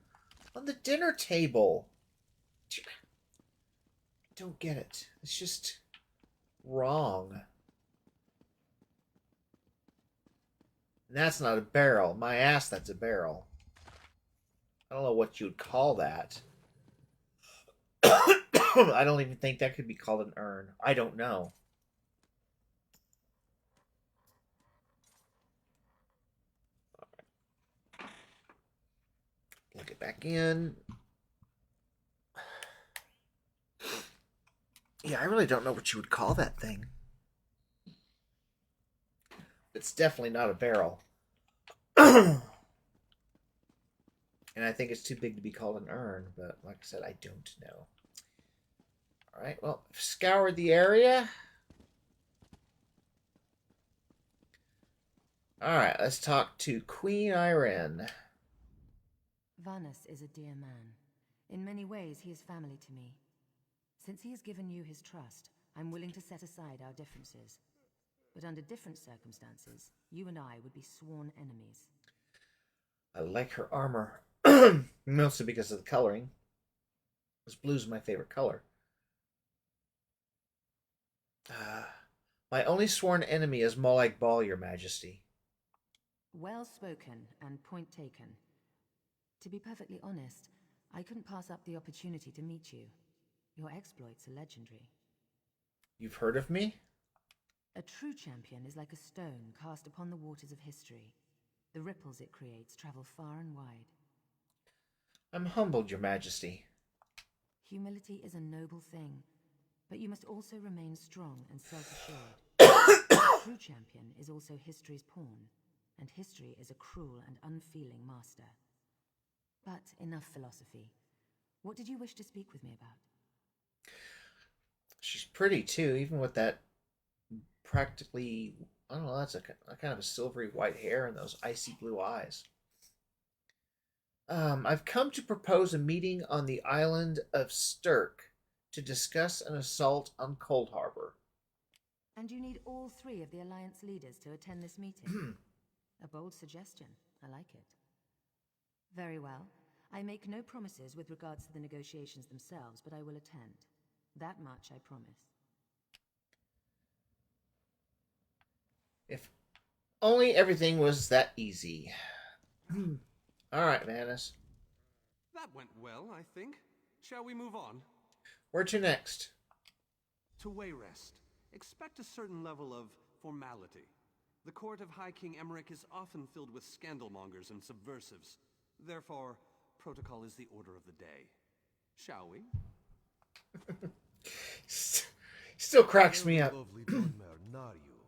on the dinner table? I don't get it. It's just wrong. And that's not a barrel. My ass, that's a barrel. I don't know what you would call that. I don't even think that could be called an urn. I don't know. Plug it back in. Yeah, I really don't know what you would call that thing. It's definitely not a barrel. And I think it's too big to be called an urn, but like I said, I don't know. Alright, well, I've scoured the area. Alright, let's talk to Queen Irene. Vanus is a dear man. In many ways, he is family to me. Since he has given you his trust, I'm willing to set aside our differences. But under different circumstances, you and I would be sworn enemies. I like her armor. Mostly because of the coloring. This blue's my favorite color. My only sworn enemy is Molag Bal, Your Majesty. Well spoken and point taken. To be perfectly honest, I couldn't pass up the opportunity to meet you. Your exploits are legendary. You've heard of me? A true champion is like a stone cast upon the waters of history. The ripples it creates travel far and wide. I'm humbled, Your Majesty. Humility is a noble thing, but you must also remain strong and self-assured. A true champion is also history's pawn, and history is a cruel and unfeeling master. But enough philosophy. What did you wish to speak with me about? She's pretty, too, even with that practically, I don't know, that's a kind of a silvery white hair and those icy blue eyes. I've come to propose a meeting on the island of Stirk to discuss an assault on Cold Harbor. And you need all three of the Alliance leaders to attend this meeting? A bold suggestion. I like it. Very well. I make no promises with regards to the negotiations themselves, but I will attend. That much I promise. If only everything was that easy. All right, Manus. That went well, I think. Shall we move on? Where to next? To Wayrest. Expect a certain level of formality. The court of High King Emmerich is often filled with scandalmongers and subversives. Therefore, protocol is the order of the day. Shall we? Still cracks me up. Lovely Donmer Naryu,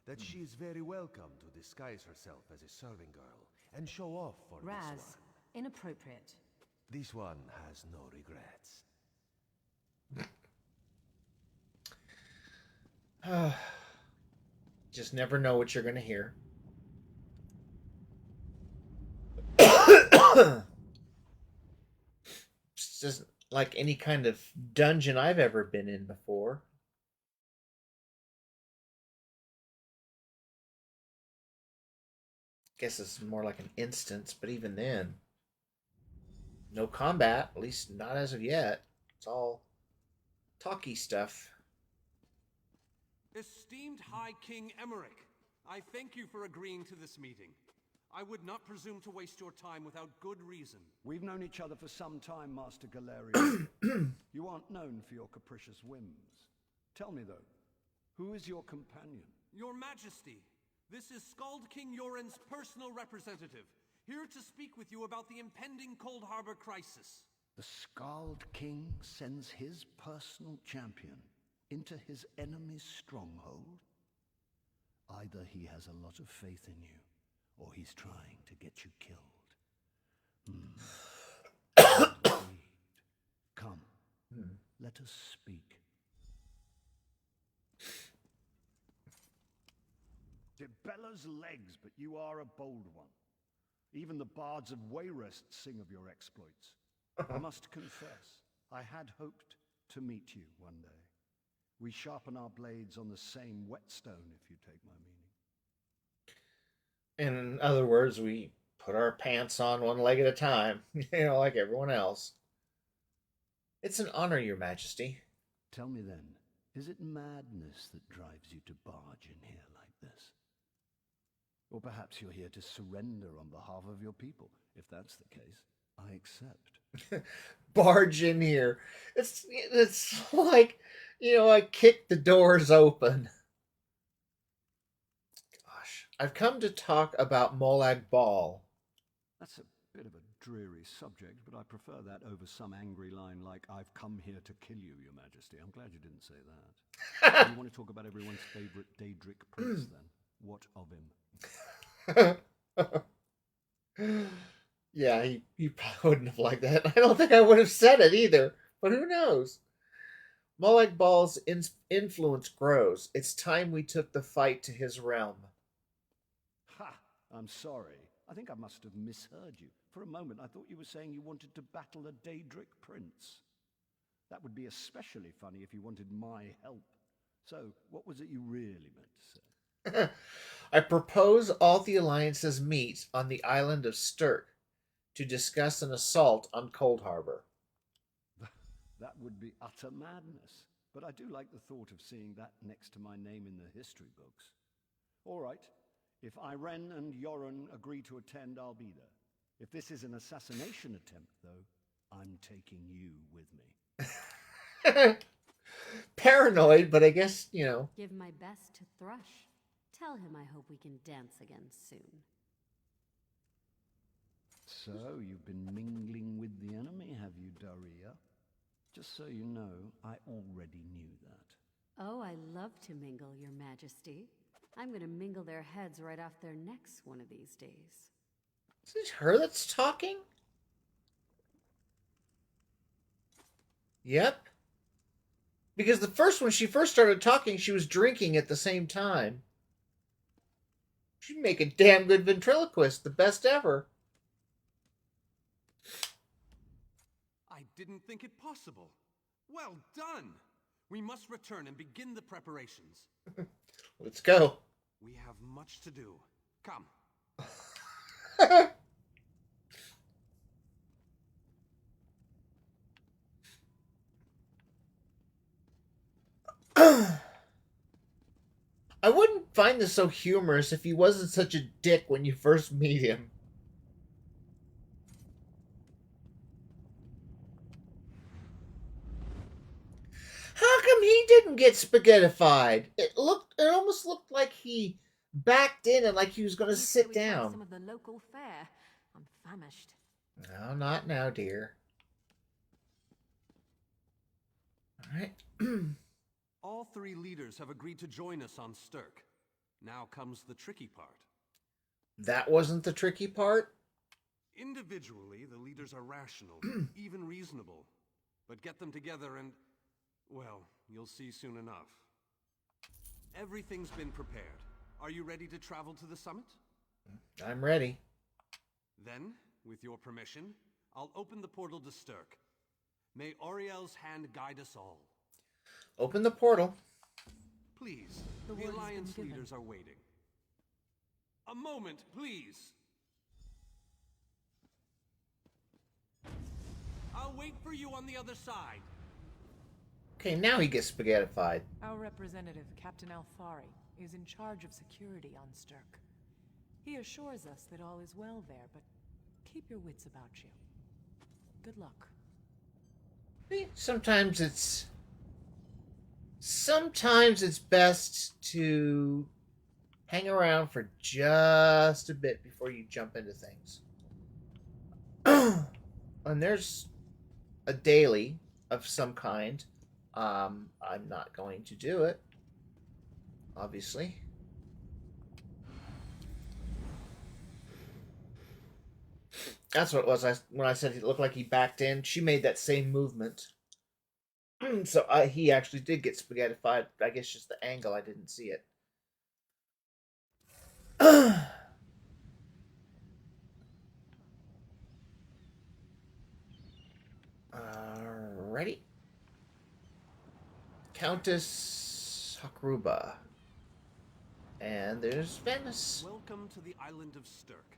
that she is very welcome to disguise herself as a serving girl and show off for this Raz, one. inappropriate. This one has no regrets. Just never know what you're going to hear. It's just like any kind of dungeon I've ever been in before. Guess it's more like an instance, but even then, no combat, at least not as of yet. It's all talky stuff. Esteemed High King Emmerich, I thank you for agreeing to this meeting. I would not presume to waste your time without good reason. We've known each other for some time, Master Galerius. You aren't known for your capricious whims. Tell me, though, who is your companion? Your Majesty, this is Skald King Yoren's personal representative, here to speak with you about the impending Cold Harbor crisis. The Skald King sends his personal champion into his enemy's stronghold? Either he has a lot of faith in you, or he's trying to get you killed. Come, let us speak. It bellows legs, but you are a bold one. Even the bards of Wayrest sing of your exploits. I must confess, I had hoped to meet you one day. We sharpen our blades on the same whetstone, if you take my meaning. In other words, we put our pants on one leg at a time, like everyone else. It's an honor, Your Majesty. Tell me then, is it madness that drives you to barge in here like this? Or perhaps you're here to surrender on behalf of your people. If that's the case, I accept. Barge in here. It's like, I kicked the doors open. Gosh. I've come to talk about Molag Bal. That's a bit of a dreary subject, but I prefer that over some angry line like, I've come here to kill you, Your Majesty. I'm glad you didn't say that. You want to talk about everyone's favorite Daedric prince, then? What of him? Yeah, he probably wouldn't have liked that. I don't think I would have said it either, but who knows? Molag Bal's influence grows. It's time we took the fight to his realm. Ha! I'm sorry. I think I must have misheard you. For a moment, I thought you were saying you wanted to battle a Daedric prince. That would be especially funny if you wanted my help. So, what was it you really meant to say? I propose all the alliances meet on the island of Stirk to discuss an assault on Cold Harbor. That would be utter madness, but I do like the thought of seeing that next to my name in the history books. All right, if Irene and Yoren agree to attend, I'll be there. If this is an assassination attempt, though, I'm taking you with me. Paranoid, but I guess, Give my best to Thrush. Tell him I hope we can dance again soon. So, you've been mingling with the enemy, have you, Daria? Just so you know, I already knew that. Oh, I love to mingle, Your Majesty. I'm gonna mingle their heads right off their necks one of these days. Is it her that's talking? Yep. Because when she first started talking, she was drinking at the same time. She'd make a damn good ventriloquist, the best ever. I didn't think it possible. Well done! We must return and begin the preparations. Let's go. We have much to do. Come. I wouldn't find this so humorous if he wasn't such a dick when you first meet him. How come he didn't get spaghettified? It almost looked like he backed in and like he was going to sit down. Some of the local fare. I'm famished. No, not now, dear. All right. All three leaders have agreed to join us on Stirk. Now comes the tricky part. That wasn't the tricky part? Individually, the leaders are rational, even reasonable. But get them together and, well, you'll see soon enough. Everything's been prepared. Are you ready to travel to the summit? I'm ready. Then, with your permission, I'll open the portal to Stirk. May Auriel's hand guide us all. Open the portal. Please, the Alliance leaders are waiting. A moment, please. I'll wait for you on the other side. Okay, now he gets spaghettified. Our representative, Captain Alfari, is in charge of security on Stirk. He assures us that all is well there, but keep your wits about you. Good luck. Sometimes it's best to hang around for just a bit before you jump into things. And there's a daily of some kind. I'm not going to do it, obviously. That's what it was. When I said it looked like he backed in, she made that same movement. So he actually did get spaghettified. I guess just the angle, I didn't see it. Ready? Countess Hakruba. And there's Venice. Welcome to the island of Sturk.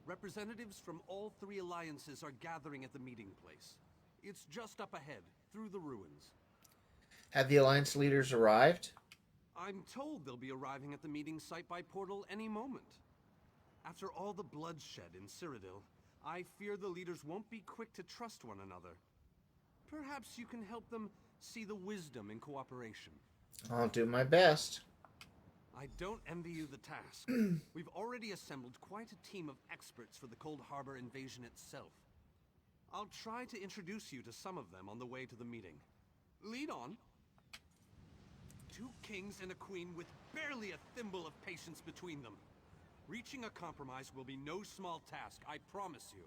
Representatives from all 3 alliances are gathering at the meeting place. It's just up ahead, through the ruins. Have the alliance leaders arrived? I'm told they'll be arriving at the meeting site by portal any moment. After all the bloodshed in Cyrodiil, I fear the leaders won't be quick to trust one another. Perhaps you can help them see the wisdom in cooperation. I'll do my best. I don't envy you the task. We've already assembled quite a team of experts for the Cold Harbor invasion itself. I'll try to introduce you to some of them on the way to the meeting. Lead on. 2 kings and a queen with barely a thimble of patience between them. Reaching a compromise will be no small task, I promise you.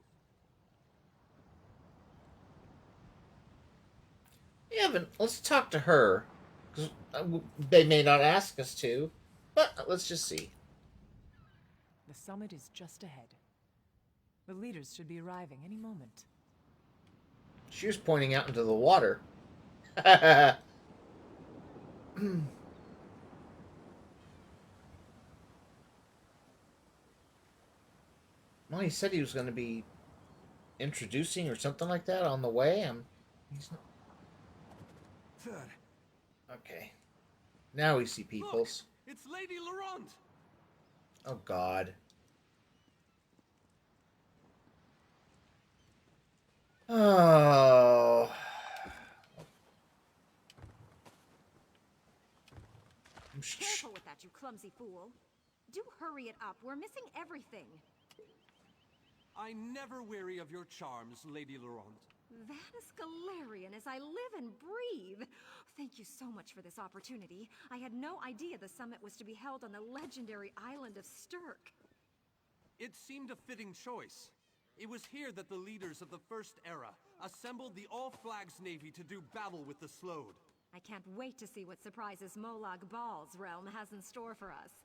Yeah, but let's talk to her. 'Cause they may not ask us to, but let's just see. The summit is just ahead. The leaders should be arriving any moment. She was pointing out into the water. Well, he said he was going to be introducing or something like that on the way. He's not... Okay. Now we see peoples. Look, it's Lady Laurent! Oh, God. Oh. Careful with that, you clumsy fool. Do hurry it up. We're missing everything. I never weary of your charms, Lady Laurent. Vanis Galarian as I live and breathe. Thank you so much for this opportunity. I had no idea the summit was to be held on the legendary island of Sturk. It seemed a fitting choice. It was here that the leaders of the First Era assembled the All-Flags Navy to do battle with the Slode. I can't wait to see what surprises Molag Bal's realm has in store for us.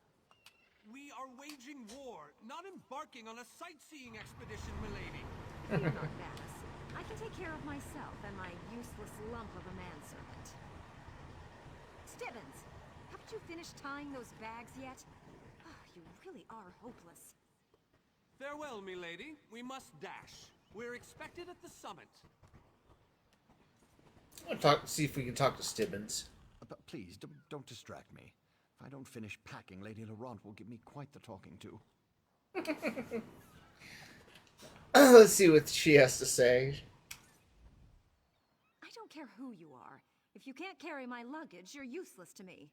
We are waging war, not embarking on a sightseeing expedition, milady. Fear not, Vanis. I can take care of myself and my useless lump of a manservant. Stibbons, haven't you finished tying those bags yet? Oh, you really are hopeless. Farewell, milady. We must dash. We're expected at the summit. I'm going to see if we can talk to Stibbons. But please, don't distract me. If I don't finish packing, Lady Laurent will give me quite the talking to. Let's see what she has to say. I don't care who you are. If you can't carry my luggage, you're useless to me.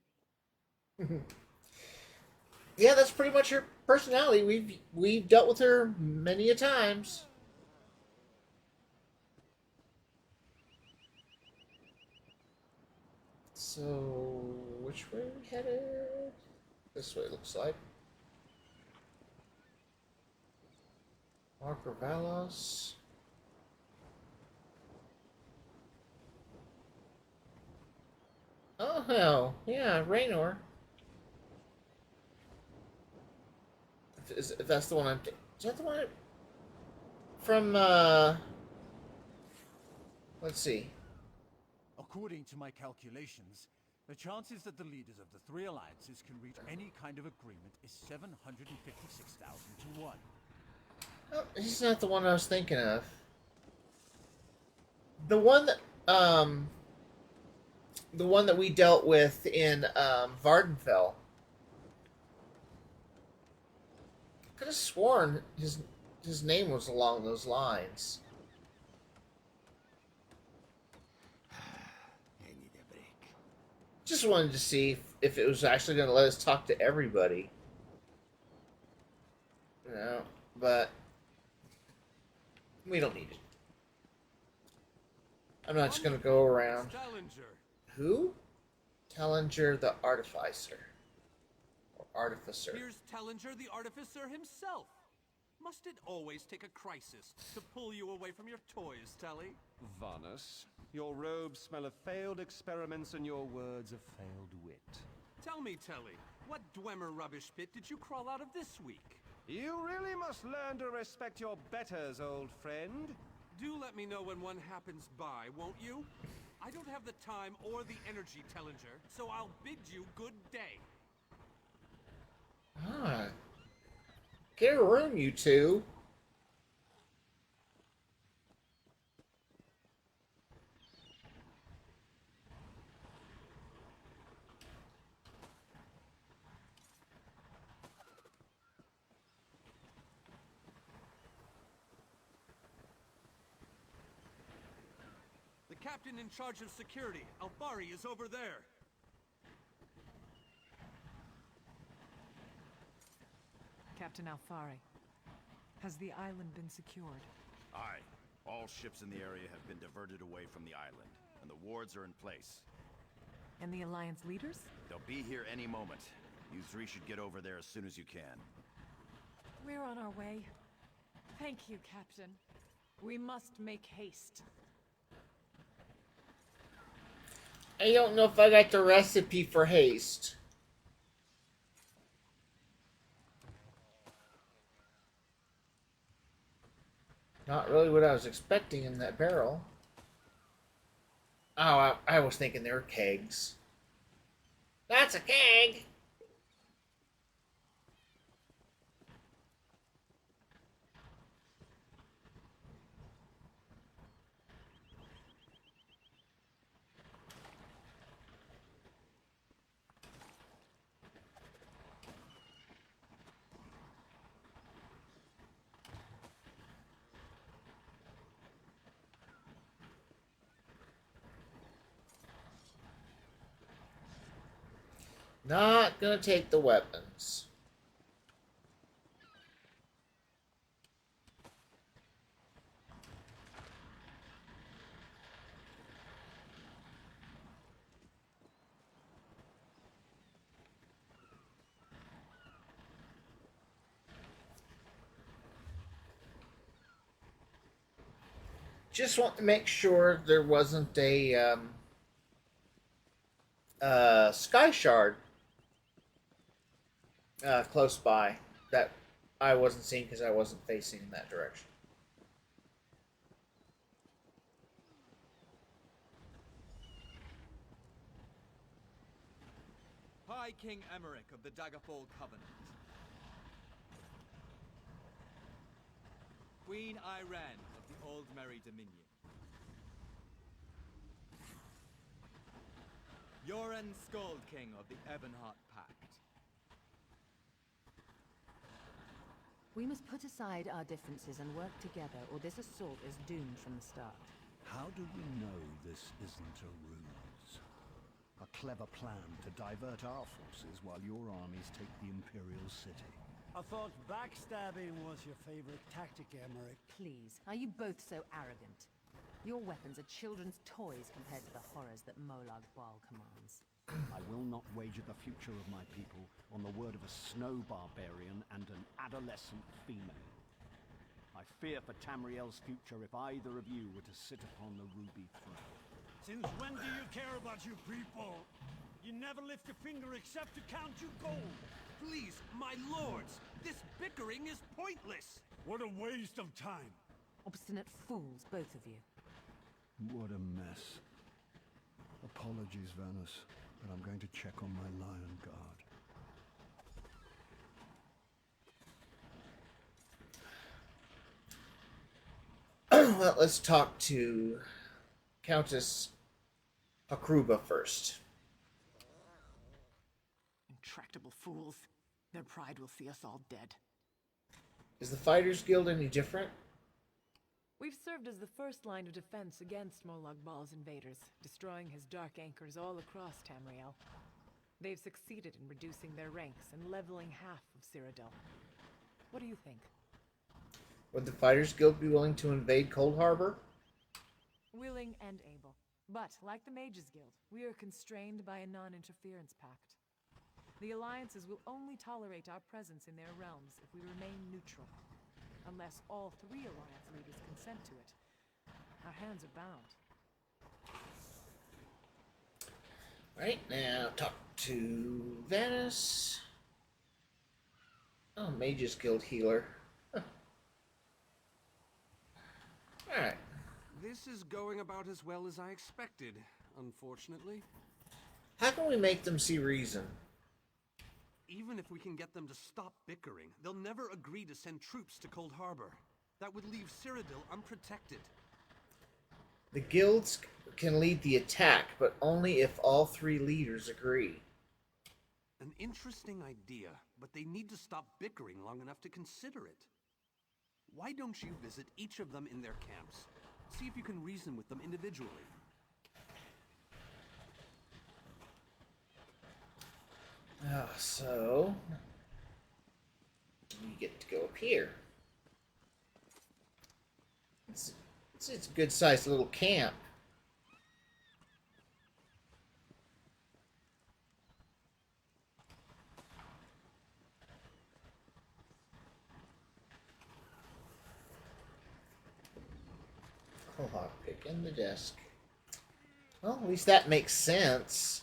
Yeah, that's pretty much her personality. We've dealt with her many a times. So, which way are we headed? This way, it looks like. Marker Valos. Oh, hell. Yeah, Raynor. If that's the one I'm... Is that the one from, let's see. According to my calculations, the chances that the leaders of the 3 alliances can reach any kind of agreement is 756,000 to 1. Oh, he's not the one I was thinking of. The one that we dealt with in Vardenfell. Could have sworn his name was along those lines. I need a break. Just wanted to see if it was actually going to let us talk to everybody. You know, but we don't need it. I'm not just going to go around. Who? Tellinger the Artificer. Or Artificer. Here's Tellinger the Artificer himself. Must it always take a crisis to pull you away from your toys, Telly? Vanus, your robes smell of failed experiments and your words of failed wit. Tell me, Telly, what Dwemer rubbish pit did you crawl out of this week? You really must learn to respect your betters, old friend. Do let me know when one happens by, won't you? I don't have the time or the energy, Tellinger, so I'll bid you good day. Ah. Get a room, you two. The captain in charge of security, Albari, is over there. Captain Alfari, has the island been secured? Aye. All ships in the area have been diverted away from the island, and the wards are in place. And the Alliance leaders? They'll be here any moment. You three should get over there as soon as you can. We're on our way. Thank you, Captain. We must make haste. I don't know if I got the recipe for haste. Not really what I was expecting in that barrel. Oh, I was thinking they were kegs. That's a keg! Not gonna take the weapons. Just want to make sure there wasn't a sky shard close by that I wasn't seeing because I wasn't facing in that direction. High King Emmerich of the Daggerfall Covenant. Queen Iran of the Old Merry Dominion. Yoren Skald King of the Ebonheart Pact. We must put aside our differences and work together, or this assault is doomed from the start. How do we know this isn't a ruse? A clever plan to divert our forces while your armies take the Imperial City. I thought backstabbing was your favorite tactic, Emmerich. Please, are you both so arrogant? Your weapons are children's toys compared to the horrors that Molag Bal commands. I will not wager the future of my people on the word of a snow barbarian and an adolescent female. I fear for Tamriel's future if either of you were to sit upon the ruby throne. Since when do you care about your people? You never lift a finger except to count your gold. Please, my lords, this bickering is pointless. What a waste of time. Obstinate fools, both of you. What a mess. Apologies, Vanus, but I'm going to check on my lion guard. Well, let's talk to Countess Hakruba first. Intractable fools. Their pride will see us all dead. Is the Fighters Guild any different? We've served as the first line of defense against Molag Bal's invaders, destroying his dark anchors all across Tamriel. They've succeeded in reducing their ranks and leveling half of Cyrodiil. What do you think? Would the Fighters Guild be willing to invade Cold Harbor? Willing and able. But, like the Mages Guild, we are constrained by a non-interference pact. The alliances will only tolerate our presence in their realms if we remain neutral. Unless all three alliance leaders consent to it. Our hands are bound. Right, now talk to Vanus. Oh, Mages Guild healer. Huh. Alright. This is going about as well as I expected, unfortunately. How can we make them see reason? Even if we can get them to stop bickering, they'll never agree to send troops to Cold Harbor. That would leave Cyrodiil unprotected. The guilds can lead the attack, but only if all three leaders agree. An interesting idea, but they need to stop bickering long enough to consider it. Why don't you visit each of them in their camps? See if you can reason with them individually. So you get to go up here. It's a good sized little camp. Oh, lockpick in the desk. Well, at least that makes sense.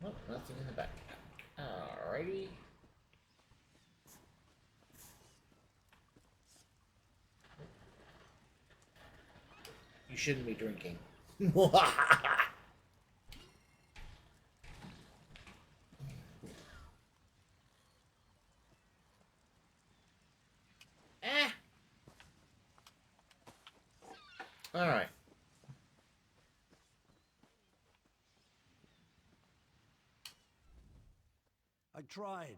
Oh, nothing in the back. Alrighty. You shouldn't be drinking. Alright. I tried,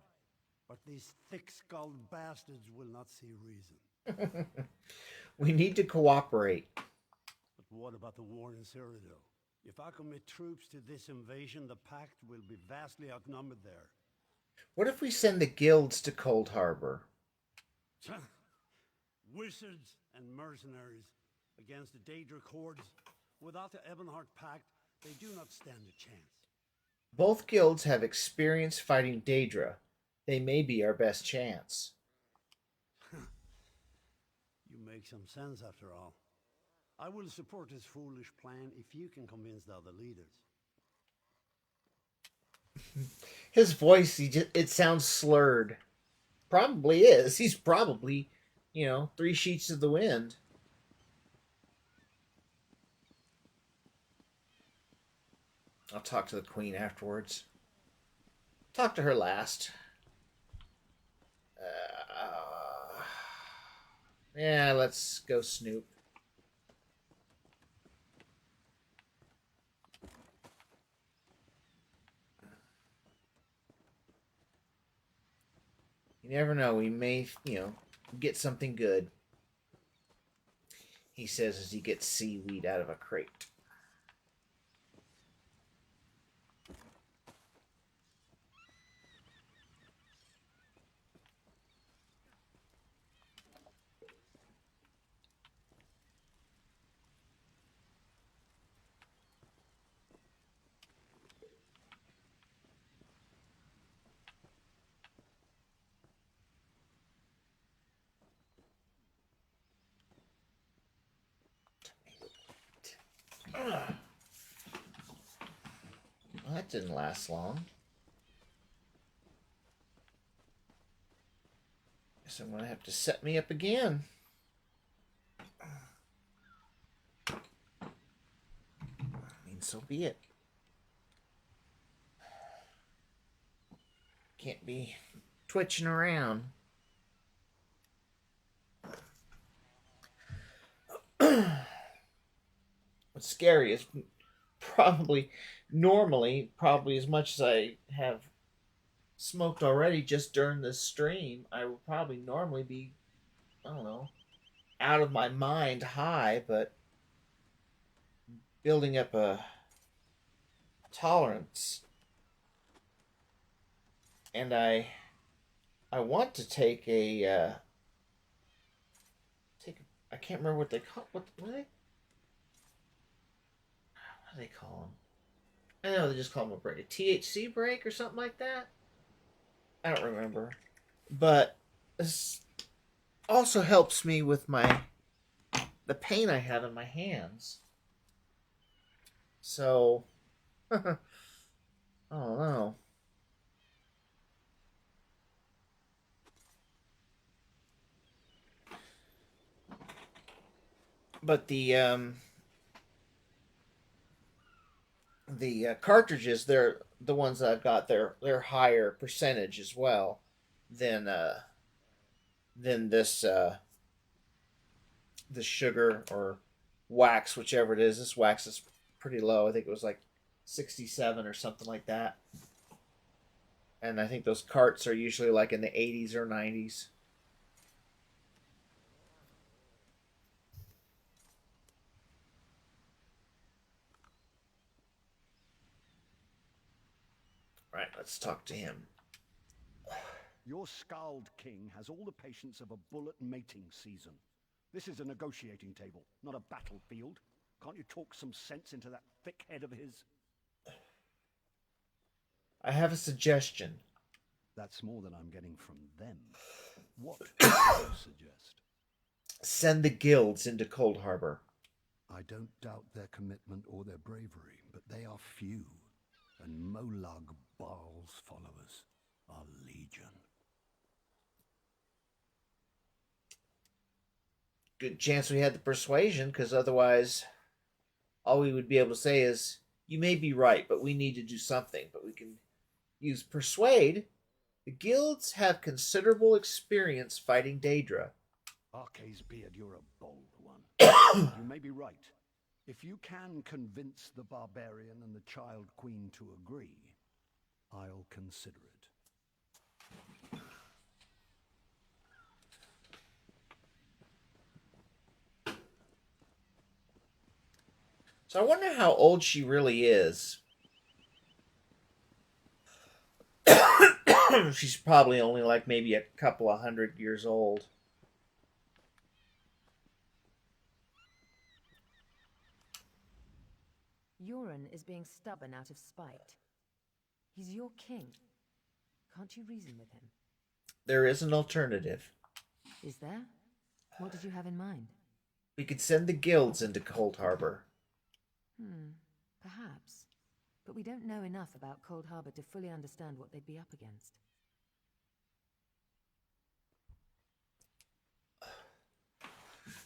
but these thick-skulled bastards will not see reason. We need to cooperate. But what about the war in Cyrodiil? If I commit troops to this invasion, the Pact will be vastly outnumbered there. What if we send the guilds to Cold Harbor? Wizards and mercenaries against the Daedra hordes. Without the Ebonheart Pact, they do not stand a chance. Both guilds have experience fighting Daedra. They may be our best chance. You make some sense after all. I will support this foolish plan if you can convince the other leaders. His voice, it sounds slurred. Probably is. He's probably, 3 sheets of the wind. I'll talk to the queen afterwards. Talk to her last. Yeah, let's go snoop. You never know. We may, get something good. He says as he gets seaweed out of a crate. Well, that didn't last long. Guess I'm going to have to set me up again. I mean, so be it. Can't be twitching around. What's scary is probably as much as I have smoked already just during this stream, I would probably normally be, I don't know, out of my mind high, but building up a tolerance. And I want to take a can't remember what they call what do they call them? I know they just call them a break, a THC break or something like that. I don't remember, but this also helps me with the pain I have in my hands. So I don't know. But the cartridges, they're the ones that I've got. They're higher percentage as well than this the sugar or wax, whichever it is. This wax is pretty low. I think it was like 67 or something like that. And I think those carts are usually like in the 80s or 90s. Right, let's talk to him. Your Scald King has all the patience of a bullet mating season. This is a negotiating table, not a battlefield. Can't you talk some sense into that thick head of his? I have a suggestion. That's more than I'm getting from them. What do you suggest? Send the guilds into Cold Harbor. I don't doubt their commitment or their bravery, but they are few, and Molag Baal's followers are legion. Good chance we had the persuasion, because otherwise all we would be able to say is, you may be right, but we need to do something. But we can use persuade. The guilds have considerable experience fighting Daedra. Arkay's beard, you're a bold one. You may be right. If you can convince the barbarian and the child queen to agree, I'll consider it. So I wonder how old she really is. She's probably only like maybe a couple of 100 years old. Yoren is being stubborn out of spite. He's your king. Can't you reason with him? There is an alternative. Is there? What did you have in mind? We could send the guilds into Cold Harbor. Perhaps. But we don't know enough about Cold Harbor to fully understand what they'd be up against.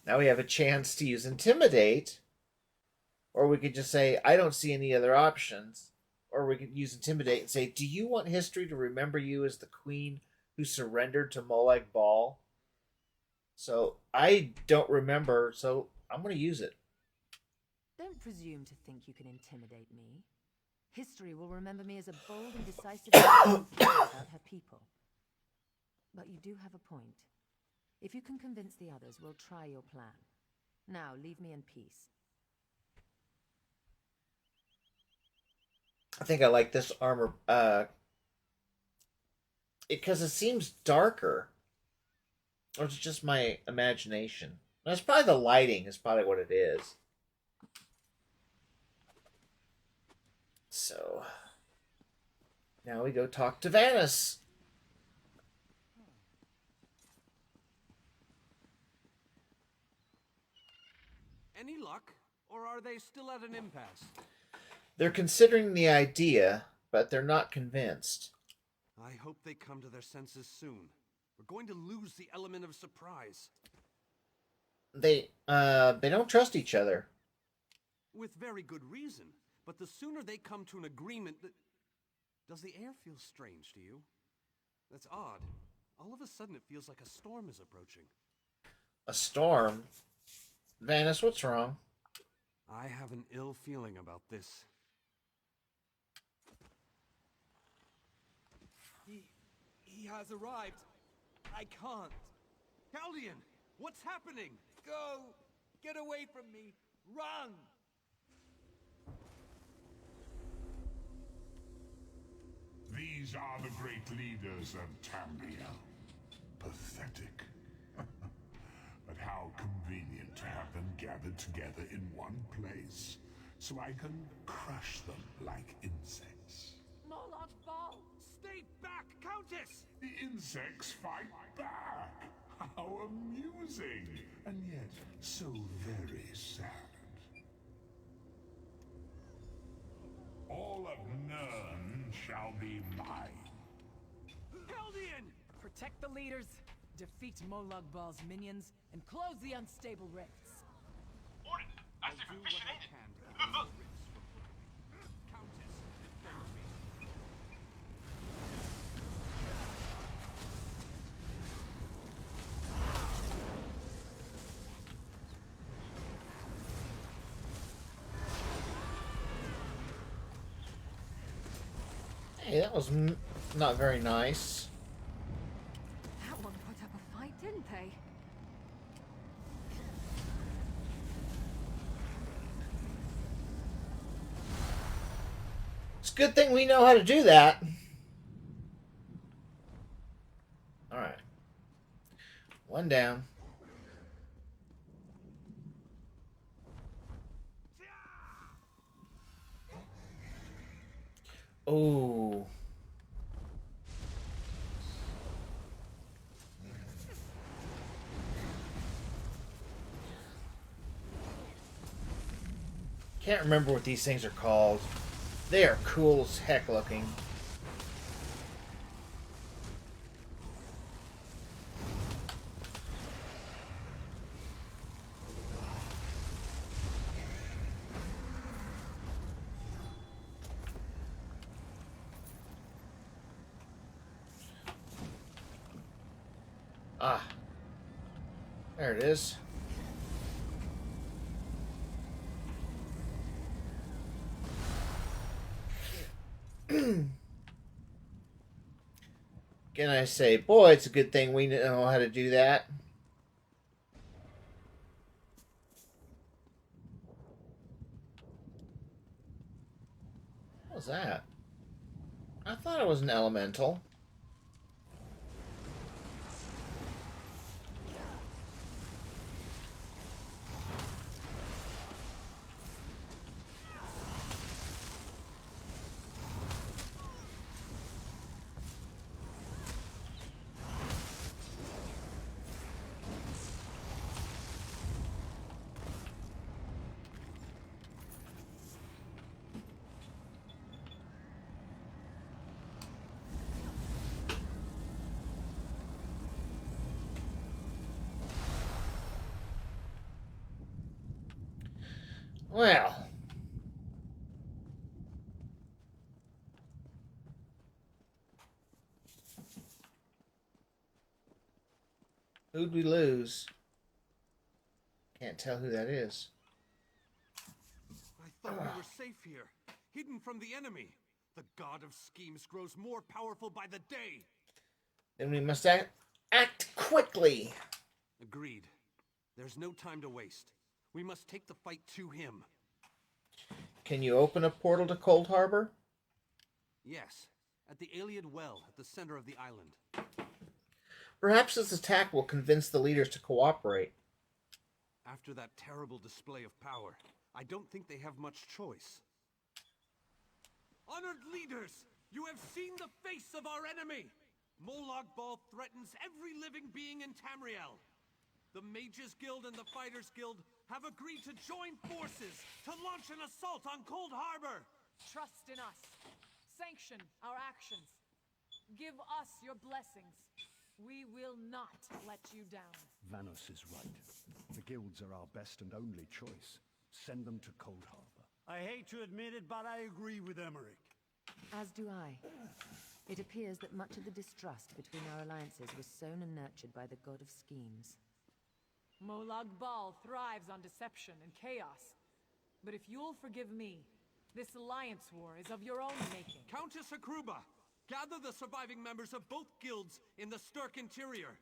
Now we have a chance to use Intimidate. Or we could just say, I don't see any other options. Or we could use Intimidate and say, do you want history to remember you as the queen who surrendered to Molag Bal? So, I don't remember, so I'm going to use it. Don't presume to think you can intimidate me. History will remember me as a bold and decisive woman about her people. But you do have a point. If you can convince the others, we'll try your plan. Now, leave me in peace. I think I like this armor, because it seems darker. Or it's just my imagination. That's probably the lighting is probably what it is. So, now we go talk to Vanus. Any luck? Or are they still at an impasse? They're considering the idea, but they're not convinced. I hope they come to their senses soon. We're going to lose the element of surprise. They don't trust each other. With very good reason. But the sooner they come to an agreement that... Does the air feel strange to you? That's odd. All of a sudden it feels like a storm is approaching. A storm? Vanus, what's wrong? I have an ill feeling about this. He has arrived. I can't. Caldian, what's happening? Go! Get away from me! Run! These are the great leaders of Tamriel. Pathetic. A But how convenient to have them gathered together in one place, so I can crush them like insects. Moloch Ball! Stay back, Countess! The insects fight back! How amusing! And yet, so very sad. All of Nern shall be mine. Heldian! Protect the leaders, defeat Moloch Ball's minions, and close the unstable rifts. Ordered! As if efficient! Hey, that was not very nice. That one put up a fight, didn't they? It's a good thing we know how to do that. Alright. One down. Oh. Can't remember what these things are called. They are cool as heck looking. Ah. There it is. Can I say, boy, it's a good thing we know how to do that. What was that? I thought it was an elemental. Well, who'd we lose? Can't tell who that is. I thought we were safe here, hidden from the enemy. The god of schemes grows more powerful by the day. Then we must act quickly. Agreed. There's no time to waste. We must take the fight to him. Can you open a portal to Cold Harbor? Yes, at the Iliad Well at the center of the island. Perhaps this attack will convince the leaders to cooperate. After that terrible display of power, I don't think they have much choice. Honored leaders, you have seen the face of our enemy! Moloch Ball threatens every living being in Tamriel. The Mages Guild and the Fighters Guild have agreed to join forces to launch an assault on Cold Harbor! Trust in us. Sanction our actions. Give us your blessings. We will not let you down. Vanos is right. The guilds are our best and only choice. Send them to Cold Harbor. I hate to admit it, but I agree with Emmerich. As do I. It appears that much of the distrust between our alliances was sown and nurtured by the god of schemes. Moloch Ball thrives on deception and chaos. But if you'll forgive me, this alliance war is of your own making. Countess Akruba, gather the surviving members of both guilds in the Sturk interior.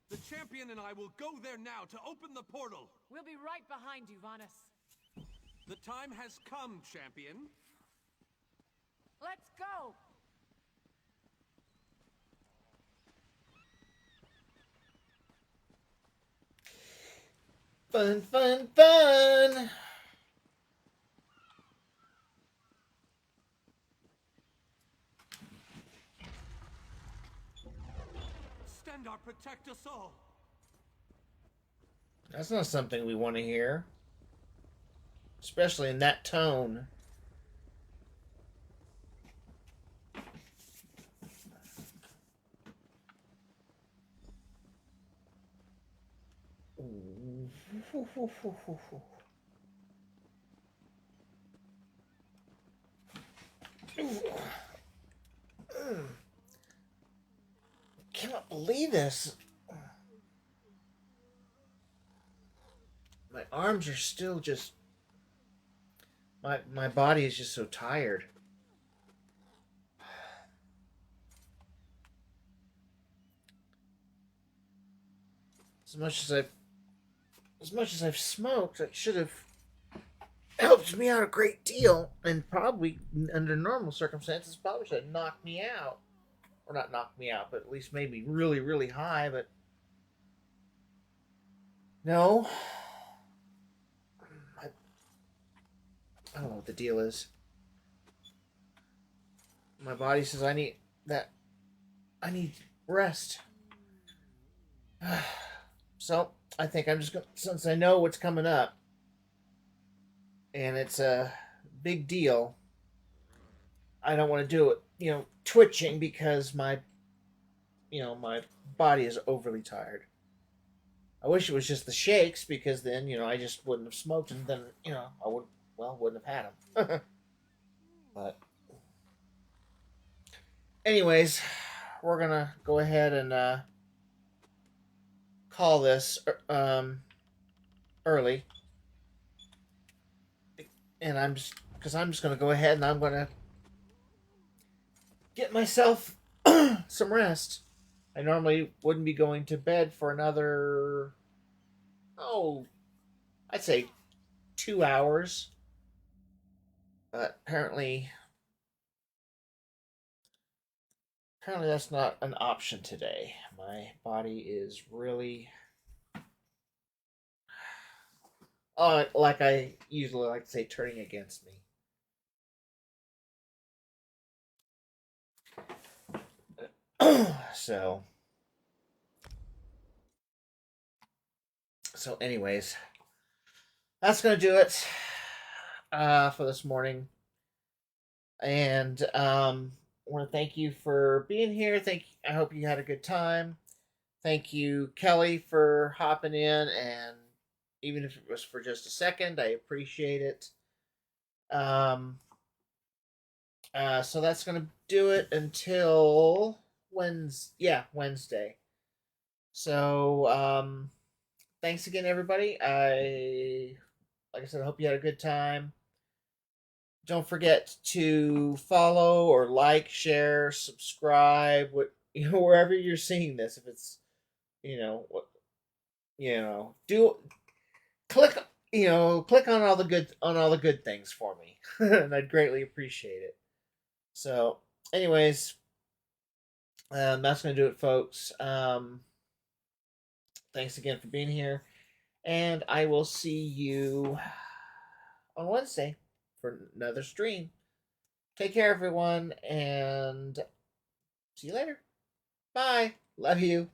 The champion and I will go there now to open the portal. We'll be right behind you, Vanus. The time has come, champion. Let's go! Fun, fun, fun! Stendarr, protect us all! That's not something we want to hear. Especially in that tone. Cannot believe this. My arms are still just... My body is just so tired. As much as I've smoked, it should have helped me out a great deal, and probably under normal circumstances probably should have knocked me out. Or not knocked me out, but at least made me really, really high, but no. I don't know what the deal is. My body says I need rest. So I think I'm just gonna, since I know what's coming up, and it's a big deal, I don't want to do it, twitching because my body is overly tired. I wish it was just the shakes, because then, I just wouldn't have smoked, and then, I wouldn't have had them. But anyways, we're gonna go ahead and call this early, and I'm just gonna go ahead and I'm gonna get myself some rest. I normally wouldn't be going to bed for another, I'd say 2 hours, but apparently that's not an option today. My body is really, like I usually like to say, turning against me. So anyways, that's gonna do it for this morning, and I want to thank you for being here. I hope you had a good time. Thank you, Kelly, for hopping in, and even if it was for just a second, I appreciate it. So that's gonna do it until Wednesday. So thanks again, everybody. Like I said, I hope you had a good time. Don't forget to follow or like, share, subscribe, wherever you're seeing this. If it's, do click on all the good things for me, and I'd greatly appreciate it. So, anyways, that's gonna do it, folks. Thanks again for being here, and I will see you on Wednesday for another stream. Take care, everyone, and see you later. Bye. Love you.